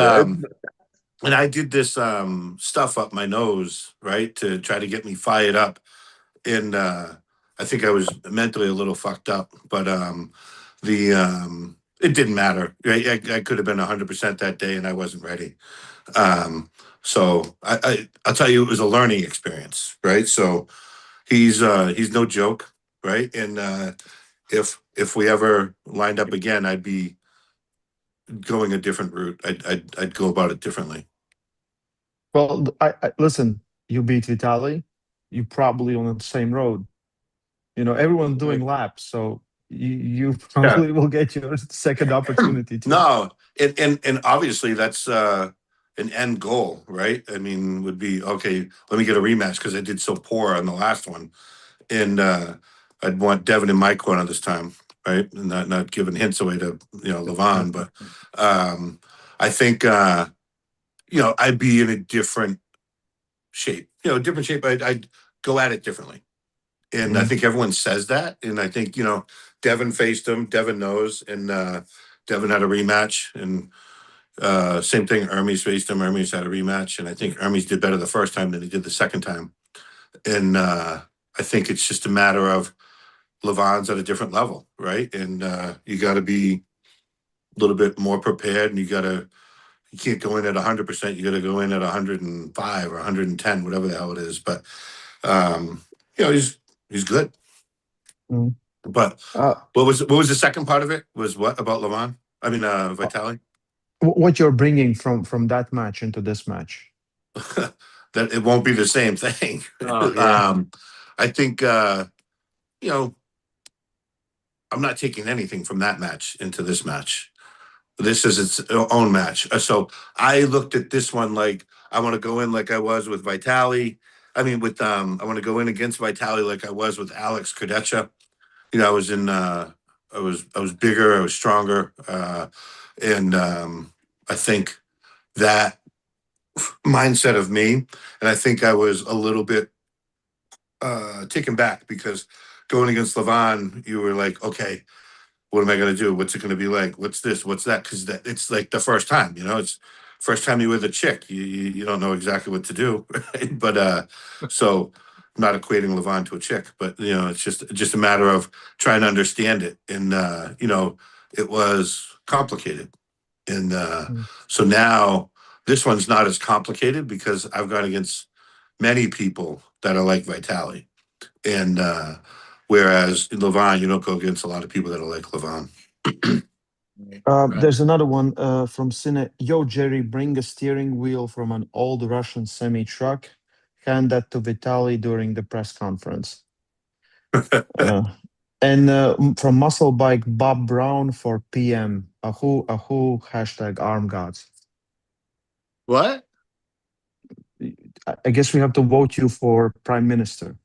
and I did this stuff up my nose, right, to try to get me fired up. And I think I was mentally a little fucked up, but it didn't matter. I could have been 100% that day, and I wasn't ready. So I'll tell you, it was a learning experience, right? So he's no joke, right? And if we ever lined up again, I'd be going a different route. I'd go about it differently. Well, I listen. You beat Vitalii. You probably on the same road. Everyone's doing laps, so you probably will get your second opportunity too. No, and obviously that's an end goal, right? I mean, would be okay. Let me get a rematch because I did so poor on the last one, and I'd want Devon in my corner this time, right? And not giving hints away to Levon, but I think I'd be in a different shape. Different shape. I'd go at it differently. And I think everyone says that. And I think, Devon faced him. Devon knows. And Devon had a rematch. And same thing, Hermes faced him. Hermes had a rematch. And I think Hermes did better the first time than he did the second time. And I think it's just a matter of Levon's at a different level, right? And you got to be a little bit more prepared. And you can't go in at 100%. You got to go in at 105 or 110, whatever the hell it is. But, he's good. Mm. But what was the second part of it? Was what about Levon? I mean, Vitalii? What you're bringing from that match into this match? That it won't be the same thing. Oh, yeah. I think, I'm not taking anything from that match into this match. This is its own match. So I looked at this one like I want to go in like I was with Vitalii. I mean, I want to go in against Vitalii like I was with Alex Cadorette. I was in. I was bigger. I was stronger, and I think that mindset of me, and I think I was a little bit taken back because going against Levon, you were like, okay, what am I going to do? What's it going to be like? What's this? What's that? Because it's like the first time, it's first time you're with a chick. You don't know exactly what to do, right? But so I'm not equating Levon to a chick, but it's just a matter of trying to understand it, and it was complicated, and so now this one's not as complicated because I've gone against many people that are like Vitalii. And whereas in Levon, you don't go against a lot of people that are like Levon. There's another one from Cine. Yo, Jerry, bring a steering wheel from an old Russian semi truck. Hand that to Vitalii during the press conference. And from Muscle Bike, Bob Brown for PM. Ahu, hashtag arm gods. What? I guess we have to vote you for Prime Minister.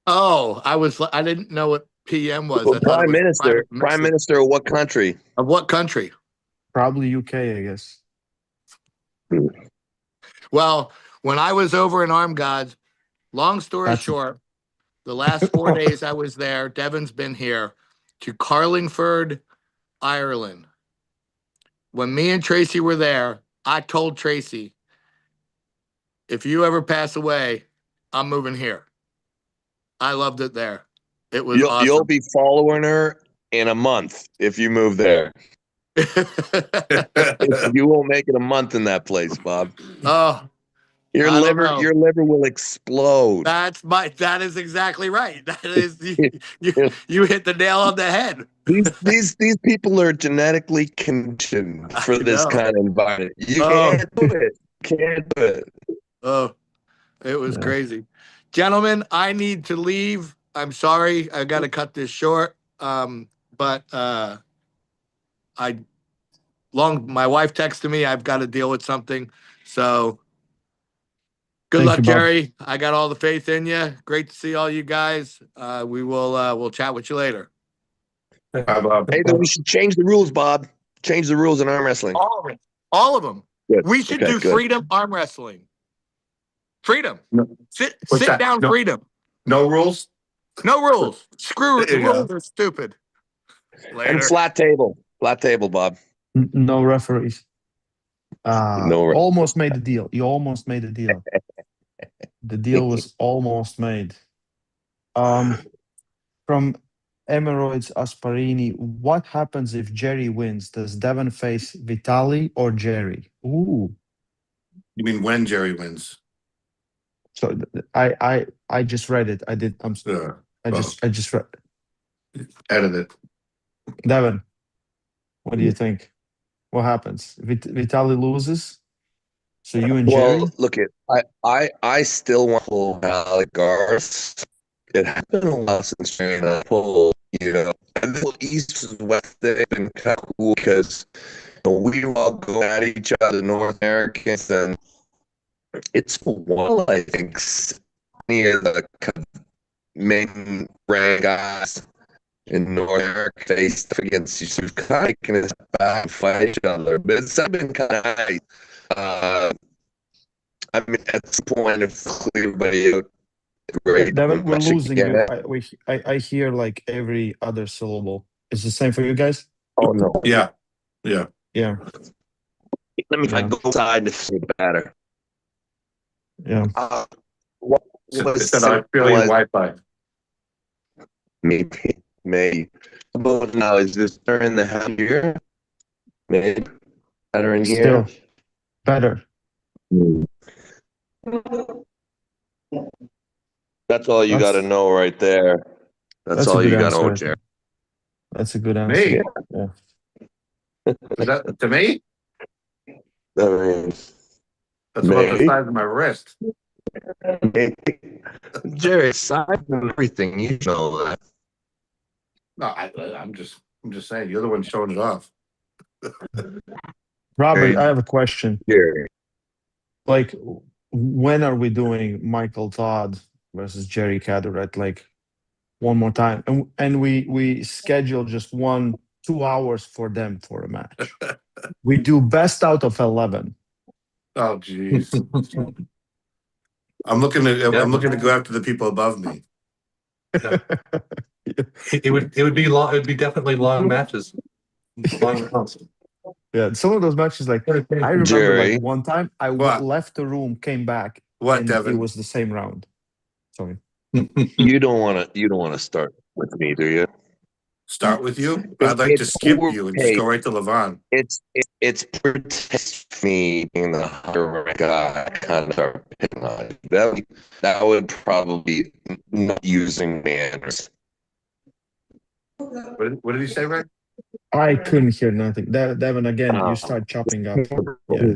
Oh, I didn't know what PM was. Well, I thought it was Prime Minister of what country? Of what country? Probably UK, I guess. Well, when I was over in Arm Gods, long story short, the last 4 days I was there, Devon's been here, to Carlingford, Ireland. When me and Tracy were there, I told Tracy, if you ever pass away, I'm moving here. I loved it there. It was awesome. You'll be following her in a month if you move there. You won't make it a month in that place, Bob. Oh, your liver will explode. That is exactly right. That is you hit the nail on the head. These people are genetically conditioned for this kind of environment. You can't do it. Can't do it. Oh, it was crazy. Gentlemen, I need to leave. I'm sorry. I got to cut this short. But my wife texted me. I've got to deal with something. So good luck, Jerry. I got all the faith in you. Great to see all you guys. We'll chat with you later. Hey, we should change the rules, Bob. Change the rules in arm wrestling. All of them. Good. We should do freedom arm wrestling. Freedom. No. Sit down, freedom. No rules? No rules. Screw it. Rules are stupid. Later. And flat table. Flat table, Bob. No referees. No. Almost made the deal. You almost made the deal. The deal was almost made. From Emeroids Asparini, what happens if Jerry wins? Does Devon face Vitalii or Jerry? Ooh. You mean when Jerry wins? So I just read it. I did. Yeah. I just read. Edit it. Devon, what do you think? What happens? Vitalii loses. So you and Jerry. Well, look, I still want to pull Valley Garth. It happened a lot since during that pull, and the whole East and West thing been kind of cool because we were all going at each other, North Americans, and it's a while, I think, near the kind of main brand guys in North America faced against each other, kind of can step back and fight each other, but it's been kind of nice. I mean, at some point, if everybody out, ready to Devon, we're match losing you. again. I hear like every other syllable. Is the same for you guys? Oh no! Yeah. Yeah. Yeah. Let me Yeah. go outside to see better. Yeah. What It was said I feel your Wi-Fi. maybe. About now, is this during the half year? Maybe better in here. Still better. That's all you got to That's know right there. That's a all good you got to answer. know, I Jerry. think. That's a good answer. Me? Yeah. Is that to me? I mean, That's about the maybe. size of my wrist. maybe. Jerry, size and everything, you know that. No, I'm just saying. You're the one showing it off. Robert, Jerry. I have a question. Jerry. Like, when are we doing Michael Todd versus Jerry Cadorette? Like, one more time, and we schedule just 2 hours for them for a match. We do best out of 11. Oh, jeez. I'm looking to go after the people above me. It would be long. It would be definitely long matches. Long rounds. Yeah, some of those matches, like I remember, Jerry. like one time I What? left the room, came back, What, and Devin? it was the same round. Sorry. You don't want to start with me, do you? Start with you? I'd like to skip you and just go right to Levon. It's protest me being the higher guy kind of start picking on you. That would probably be not using manners. What did he say, Ray? I couldn't hear nothing. Devin, again, you start chopping up. Yeah.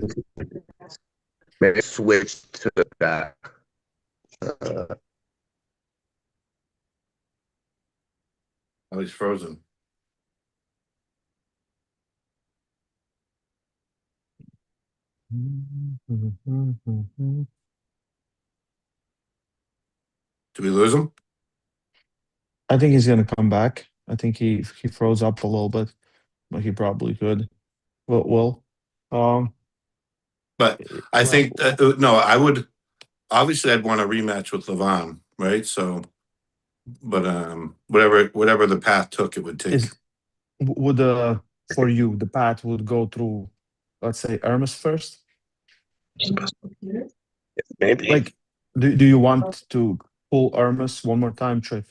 Maybe switch to that. Oh, he's frozen. Did we lose him? I think he's gonna come back. I think he froze up a little bit, but he probably could. Well, But I think no, I would obviously I'd want a rematch with Levon, right? So, but whatever the path took, it would take. Would for you the path would go through, let's say, Hermes first? Maybe. Like, do you want to pull Hermes one more time? Try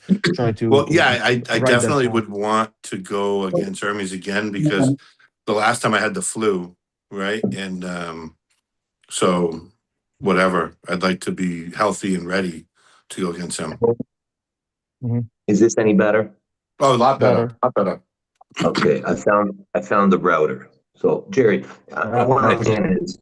to. Well, yeah, I ride that definitely path. would want to go against Hermes again because the last time I had the flu, right? And so whatever, I'd like to be healthy and ready to go against him. Is this any better? Oh, a lot better. A lot better. Okay, I found the router. So Jerry, what I'm saying is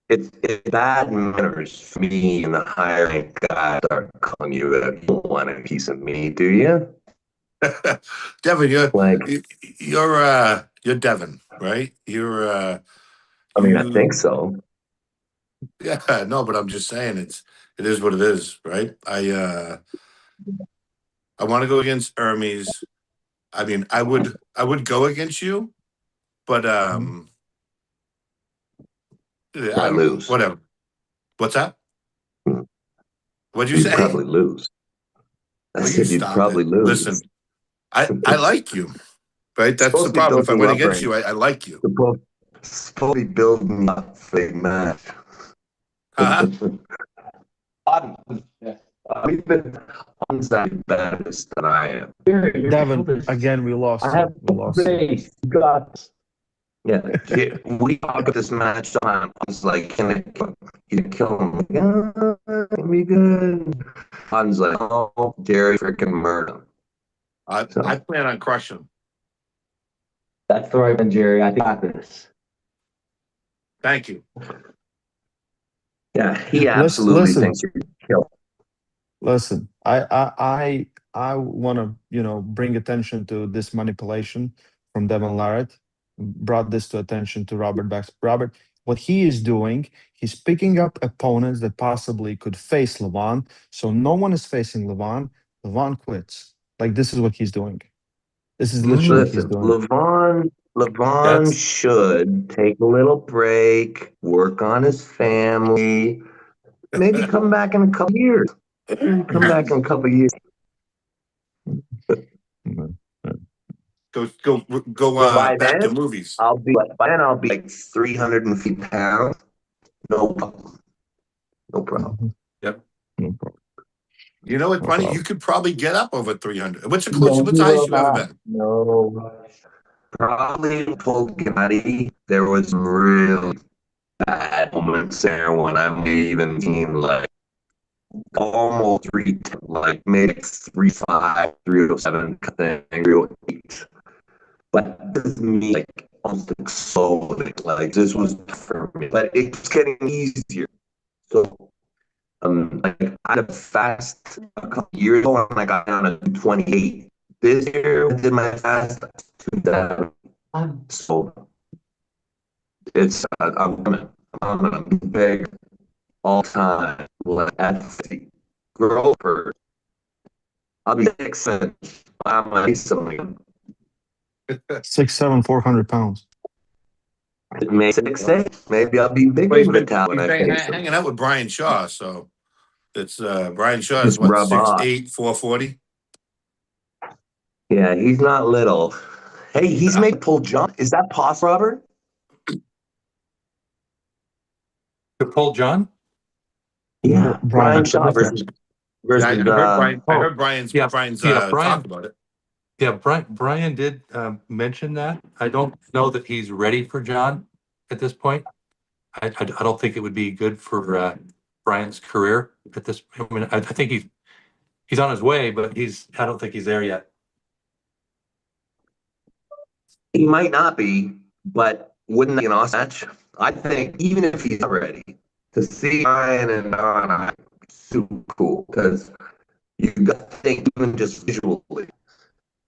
it's bad manners for me and the higher rank guy start calling you that you don't want a piece of me, do you? Devon, Like, you're Devon, right? I mean, I think so. Yeah, no, but I'm just saying it is what it is, right? I want to go against Hermes. I mean, I would go against you, but I lose. Whatever. What's that? What'd you You'd say? probably lose. I Well, said you'd probably lose. Listen, I like you, right? That's the problem. If I win against you, I like you. Supposed to be building up for a match. Huh? We've been on side baddest than I am. Devin, again, we lost. I have We lost. faith, guts. Yeah, we talked about this match on. I was like, can you kill him? Yeah, it'll be good. Han's like, oh, Jerry freaking murdered him. So I plan on crushing him. that's the right one, Jerry. I got this. Thank you. Yeah, he absolutely Listen, thinks you're killed. listen. I want to bring attention to this manipulation from Devon Larratt. Brought this to attention to Robert Baxter. Robert, what he is doing, he's picking up opponents that possibly could face Levon. So no one is facing Levon. Levon quits. Like this is what he's doing. This is literally what he's Listen, doing. Levon That's should take a little break, work on his family, maybe come back in a couple years. Come back in a couple years. Go By back to then, movies. I'll be like 350 pounds. No problem. No problem. yep. No problem. You know what's No funny? problem. You could probably get up over 300. What's the No closest? What's the highest you've ever rush. been? No rush. Probably told Gennady there was some really bad moments there when I even seen like almost like maybe 3.5, 307 thing, 308. But this is me like almost exploding. Like this was for me. But it's getting easier. So like I had a fast a couple years ago and I got down to 28. This year I did my fast to that. So it's I'm gonna be big all time. Like at 50. Grow first. I'll be 6'7". I'm gonna be something. 6'7", 400 pounds. Maybe 6'8". Maybe I'll be bigger Well, than Vitalii when I been face him. hanging out with Brian Shaw, so it's Brian Shaw is Just what, rub off. 6'8", 440? Yeah, he's not little. Hey, he's No. made pull jump. Is that possible, Robert? To pull John? Yeah, Brian Brian. Shaw versus Yeah, I heard Brian. I Oh, heard Brian's yeah, talk Brian. about it. Yeah, Brian did mention that. I don't know that he's ready for John at this point. I don't think it would be good for Brian's career at this. I mean, I think he's on his way, but I don't think he's there yet. He might not be, but wouldn't that be an awesome match? I think even if he's not ready, to see Brian and Don, super cool because you got to think even just visually,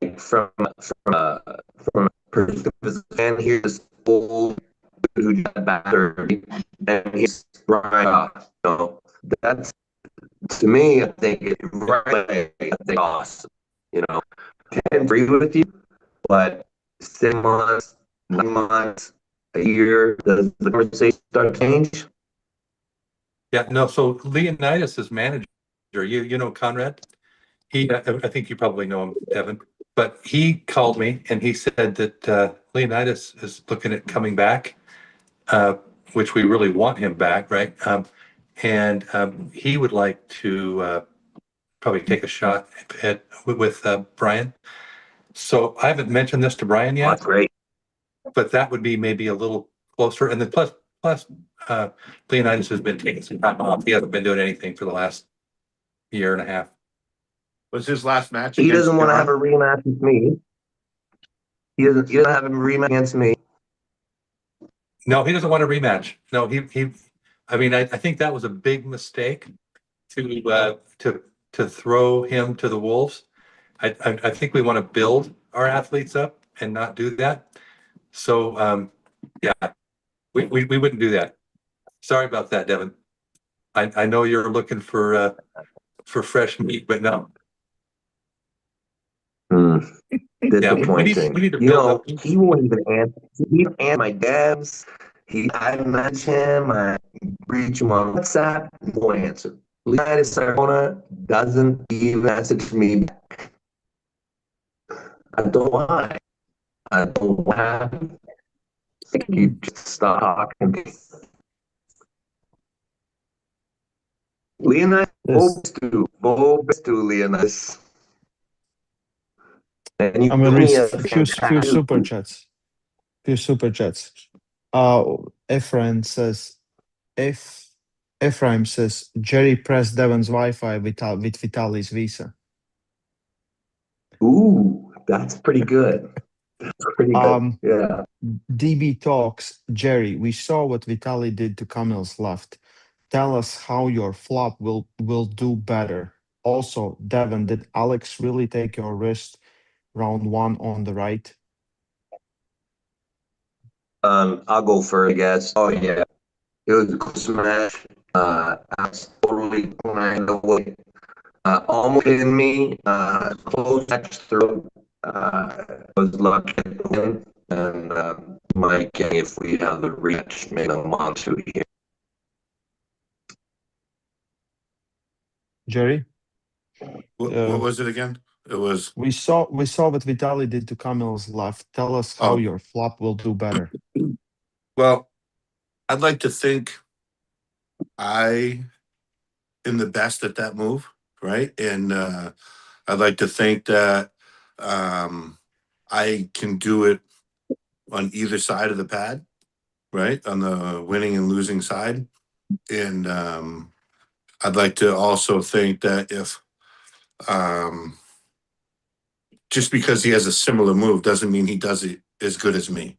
like from a perspective as a fan, here's old who got Baxter, and he's Brian. That's to me. I think it right away. I think awesome. Can't agree with you, but 6 months, 9 months, a year, does the conversation start to change? Yeah, no. So Leonidas is manager. You know Conrad. I think you probably know him, Devon. But he called me and he said that Leonidas is looking at coming back, which we really want him back, right? And he would like to probably take a shot with Brian. So I haven't mentioned this to Brian Oh, yet, that's great. but that would be maybe a little closer. And then plus Leonidas has been taking some time off. He hasn't been doing anything for the last year and a half. Was his last match? He against doesn't want to John? have a rematch with me. He doesn't have a rematch against me. No, he doesn't want a rematch. No, I mean, I think that was a big mistake to throw him to the wolves. I think we want to build our athletes up and not do that. So yeah, we wouldn't do that. Sorry about that, Devon. I know you're looking for fresh meat, but no. Disappointing. We need to build up. He won't even answer. He didn't answer my DMs. I message him. I reach him on WhatsApp. No answer. Leonidas Sarona doesn't even message me back. I don't know why. I don't know what happened. I think he just stopped talking. Leonidas, Yes. Bobs to Leonidas. And you I'm gonna owe read me a few super chats. few super chats. Ephraim says, if Ephraim says Jerry pressed Devon's Wi-Fi with Vitali's visa. Ooh, that's pretty good. That's pretty good. Yeah. DB talks, Jerry, we saw what Vitalii did to Camille's left. Tell us how your flop will do better. Also, Devon, did Alex really take your wrist round one on the right? I'll go first, I guess. Oh yeah, it was a cool smash. I was totally kind of away. Almost in me. Close match through. Was lucky to win, and Mike, if we have the reach, maybe a month to here. Jerry? What was it again? It was We saw what Vitalii did to Camille's left. Tell us how your flop will do better. well. I'd like to think I am the best at that move, right? And I'd like to think that I can do it on either side of the pad, right? On the winning and losing side. And I'd like to also think that if just because he has a similar move doesn't mean he does it as good as me,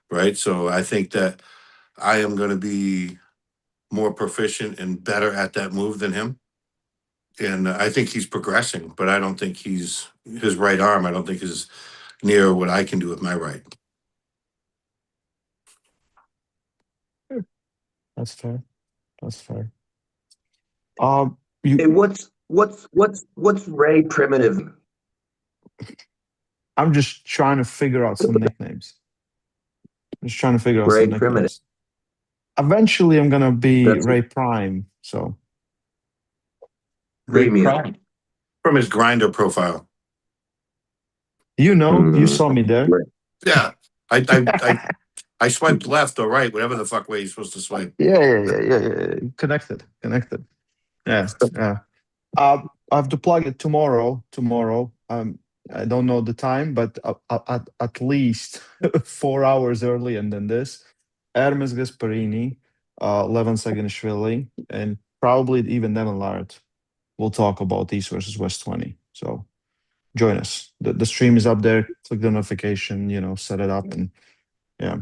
right? So I think that I am going to be more proficient and better at that move than him. And I think he's progressing, but I don't think his right arm, I don't think is near what I can do with my right. That's fair. That's fair. Hey, what's Ray Primitive? I'm just trying to figure out some nicknames. Just trying to figure out Ray some Primitive. nicknames. Eventually, I'm gonna be That's Ray Prime. So Ray Premium. Prime. From his grinder profile. you saw me there. Yeah. I swiped left or right, whatever the fuck way you're supposed to swipe. Yeah. Connected. Yeah. I have to plug it tomorrow. I don't know the time, but at least 4 hours earlier than this, Hermes Gasparini, Levan Saganishvili, and probably even Devon Larratt will talk about East versus West 20. So join us. The stream is up there. Click the notification. Set it up, and yeah.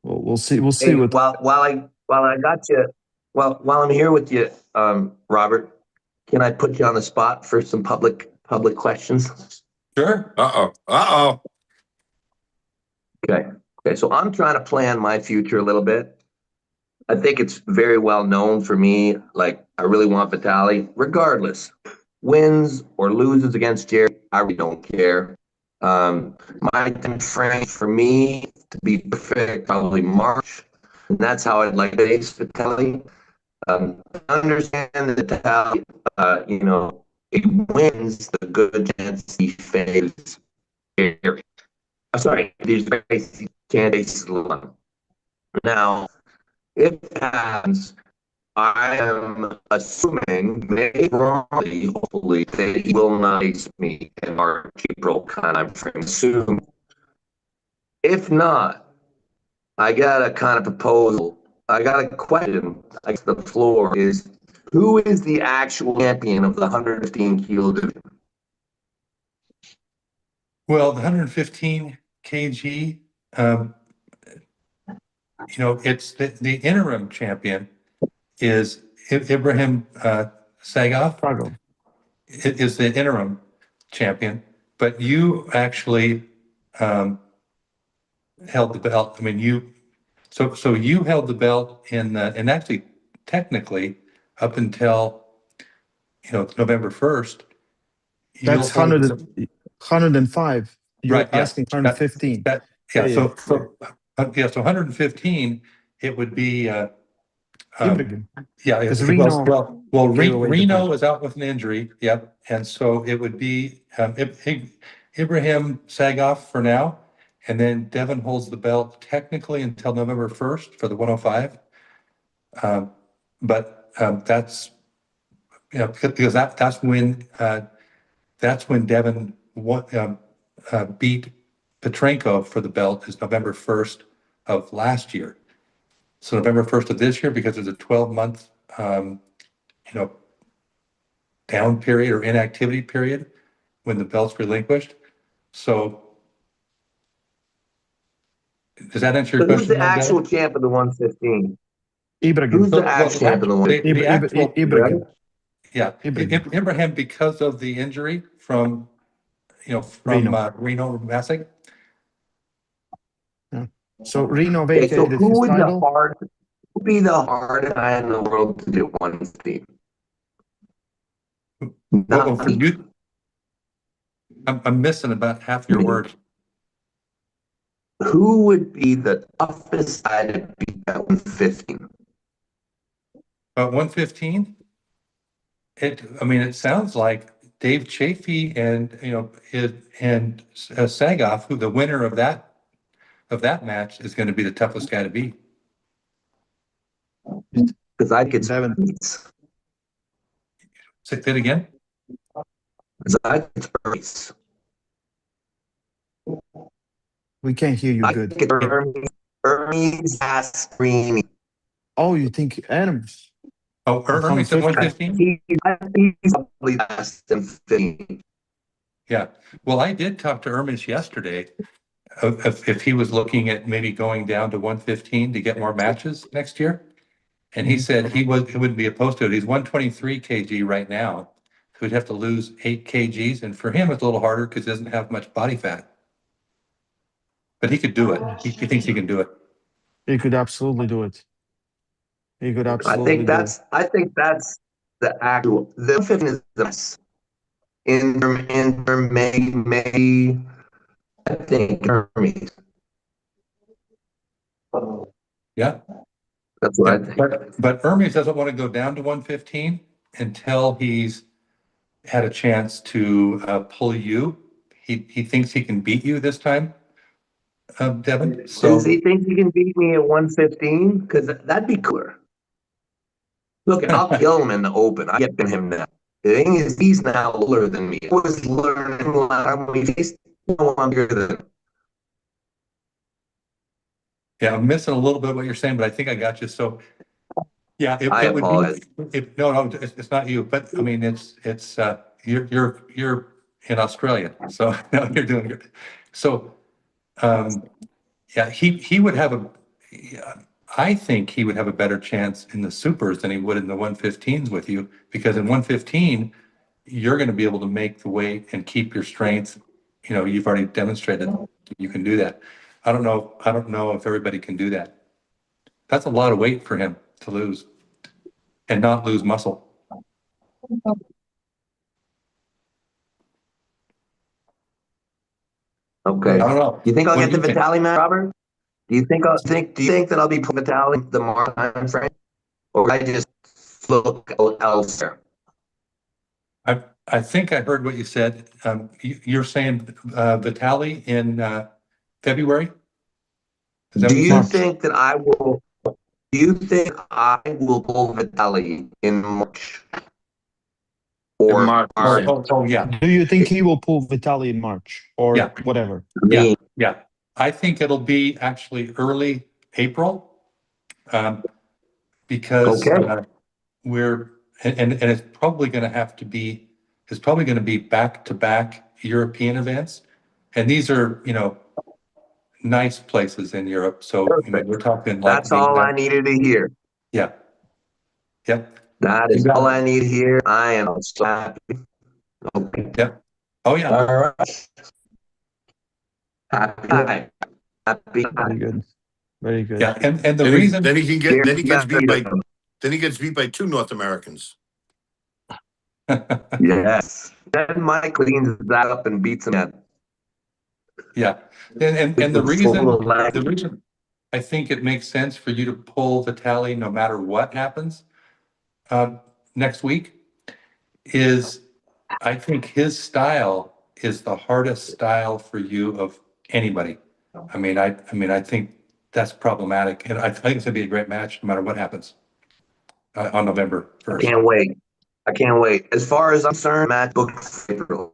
We'll see. We'll see Hey, what. while I got you, while I'm here with you, Robert, can I put you on the spot for some public questions? Sure. Uh-oh. Okay. So I'm trying to plan my future a little bit. I think it's very well known for me. Like, I really want Vitalii, regardless, wins or loses against Jerry. I really don't care. My time frame for me to be perfect, probably March, and that's how I'd like to face Vitalii. Understand that Vitalii, he wins the good chance he fails Jerry. Sorry, these candidates alone. Now, if it happens, I am assuming, maybe wrongly, hopefully, that he will not face me in March, April kind of frame soon. If not, I got a kind of proposal. I got a question. I guess the floor is, who is the actual champion of the 115 kilo division? Well, the 115 kg, it's the interim champion is Ibrahim Sagaf. Struggle. It is the interim champion, but you actually held the belt. I mean, so you held the belt and actually technically up until November 1st. That's 105. You're Right, yeah. asking 115. So 115, it would be Ibrahim. because Reno gave away the Reno belt. is out with an injury. Yep, and so it would be Ibrahim Sagaf for now, and then Devon holds the belt technically until November 1st for the 105. But that's because that's when Devon beat Petrenko for the belt is November 1st of last year. So November 1st of this year, because there's a 12-month, down period or inactivity period when the belt's relinquished. So does that answer your So who's question? the actual champ of the 115? Ibrahim. Who's the actual champ of the 115? The actual, Ibrahim. yeah, Ibrahim. Ibrahim, because of the injury from Reno Massick. Yeah. So Reno Okay, so vacated who his would title. be the hardest guy in the world to do 115? Well, for you, I'm missing about half your words. Who would be the toughest guy to beat at 115? 115. It sounds like Dave Chafee and Sagoff, who the winner of that match is going to be the toughest guy to beat. Because I could Devon. Say that again. We can't hear you I good. think Hermes has screaming. Oh, you think Adams? Oh, Hermes at 115? He's probably less than 15. Yeah. Well, I did talk to Hermes yesterday if he was looking at maybe going down to 115 to get more matches next year. And he said he wouldn't be opposed to it. He's 123 kg right now. So he'd have to lose 8 kgs. And for him, it's a little harder because he doesn't have much body fat. But he could do it. He thinks he can do it. He could absolutely do it. He could I absolutely think that's the actual. The 115 is the best. Inter May. I think Hermes. Yeah. That's what I think. But Hermes doesn't want to go down to 115 until he's had a chance to pull you. He thinks he can beat you this time, Devon. So Does he think he can beat me at 115? Because that'd be cooler. Look, I'll kill him in the open. I get him now. The thing is, he's now older than me. I was learning a lot. He's longer than. yeah, I'm missing a little bit of what you're saying, but I think I got you. So yeah, I it would apologize. be. No, it's not you. But I mean, it's you're in Australia, so no, you're doing good. So yeah, he would have a. I think he would have a better chance in the supers than he would in the 115s with you, because in 115 you're going to be able to make the weight and keep your strength. You've already demonstrated you can do that. I don't know if everybody can do that. That's a lot of weight for him to lose and not lose muscle. Okay. I don't know. You think I'll What get do the you think? Vitalii match, Robert? Do you think that I'll be putting Vitalii the more time frame, or I just look elsewhere? I think I heard what you said. You're saying Vitalii in February? Is that Do what you you said? think that I will? Do you think I will pull Vitalii in March? In Or March. Oh, yeah. Do you think he will pull Vitalii in March or Yeah. whatever? Yeah. I think it'll be actually early April, because Okay. and it's probably going to have to be, it's probably going to be back-to-back European events. And these are, nice places in Europe. So Perfect. we're talking like That's all I needed to hear. Yeah. Yep. That is You got all it. I need to hear. I am so happy. Okay. Yep. Oh yeah. All right. Happy. Yeah. Happy. Very good. Very good. Yeah. And the Then reason he gets beat by 2 North Americans. Yes. Then Mike cleans that up and beats him at. yeah. And the reason I think it makes sense for you to pull Vitalii no matter what happens next week is I think his style is the hardest style for you of anybody. I think that's problematic, and I think it's gonna be a great match no matter what happens on November 1st. I can't wait. As far as I'm concerned, match booked for April.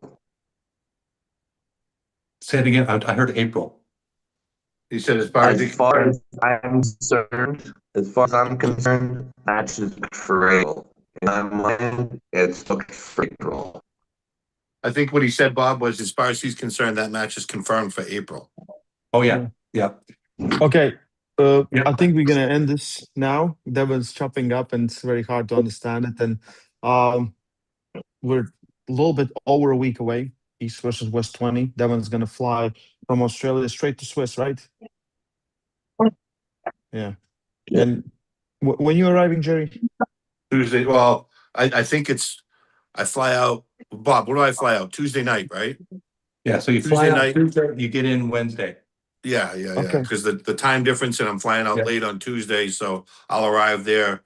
Say it again. I heard April. He said as far as As far as I'm concerned, match is for April. In my mind, it's booked for April. I think what he said, Bob, was as far as he's concerned, that match is confirmed for April. Oh yeah, yeah. Okay. Yeah. I think we're gonna end this now. Devon's chopping up, and it's very hard to understand it. And we're a little bit over a week away. East versus West 20. Devon's gonna fly from Australia straight to Swiss, right? Yeah. Yeah. And when you arriving, Jerry? Tuesday. Well, I think I fly out. Bob, what do I fly out? Tuesday night, right? Yeah. So you Tuesday fly out night. Tuesday, you get in Wednesday. Yeah. Okay. Because the time difference, and I'm flying out Yeah. late on Tuesday, so I'll arrive there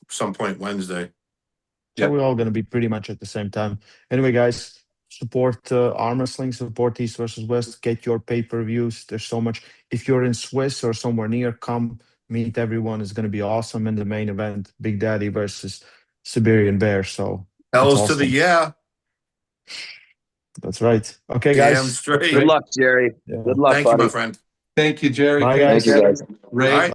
some point Wednesday. So Yep. we're all gonna be pretty much at the same time. Anyway, guys, support Armwrestling, support East versus West. Get your pay-per-views. There's so much. If you're in Swiss or somewhere near, come meet everyone. It's gonna be awesome. In the main event, Big Daddy versus Siberian Bear. So Hells it's to the awesome. yeah. That's right. Okay, Damn guys. straight. Good luck, Jerry. Yeah. Good luck, Thank you, buddy. my friend. Thank you, Jerry. Bye, Thank guys. you, guys. Ray. All right.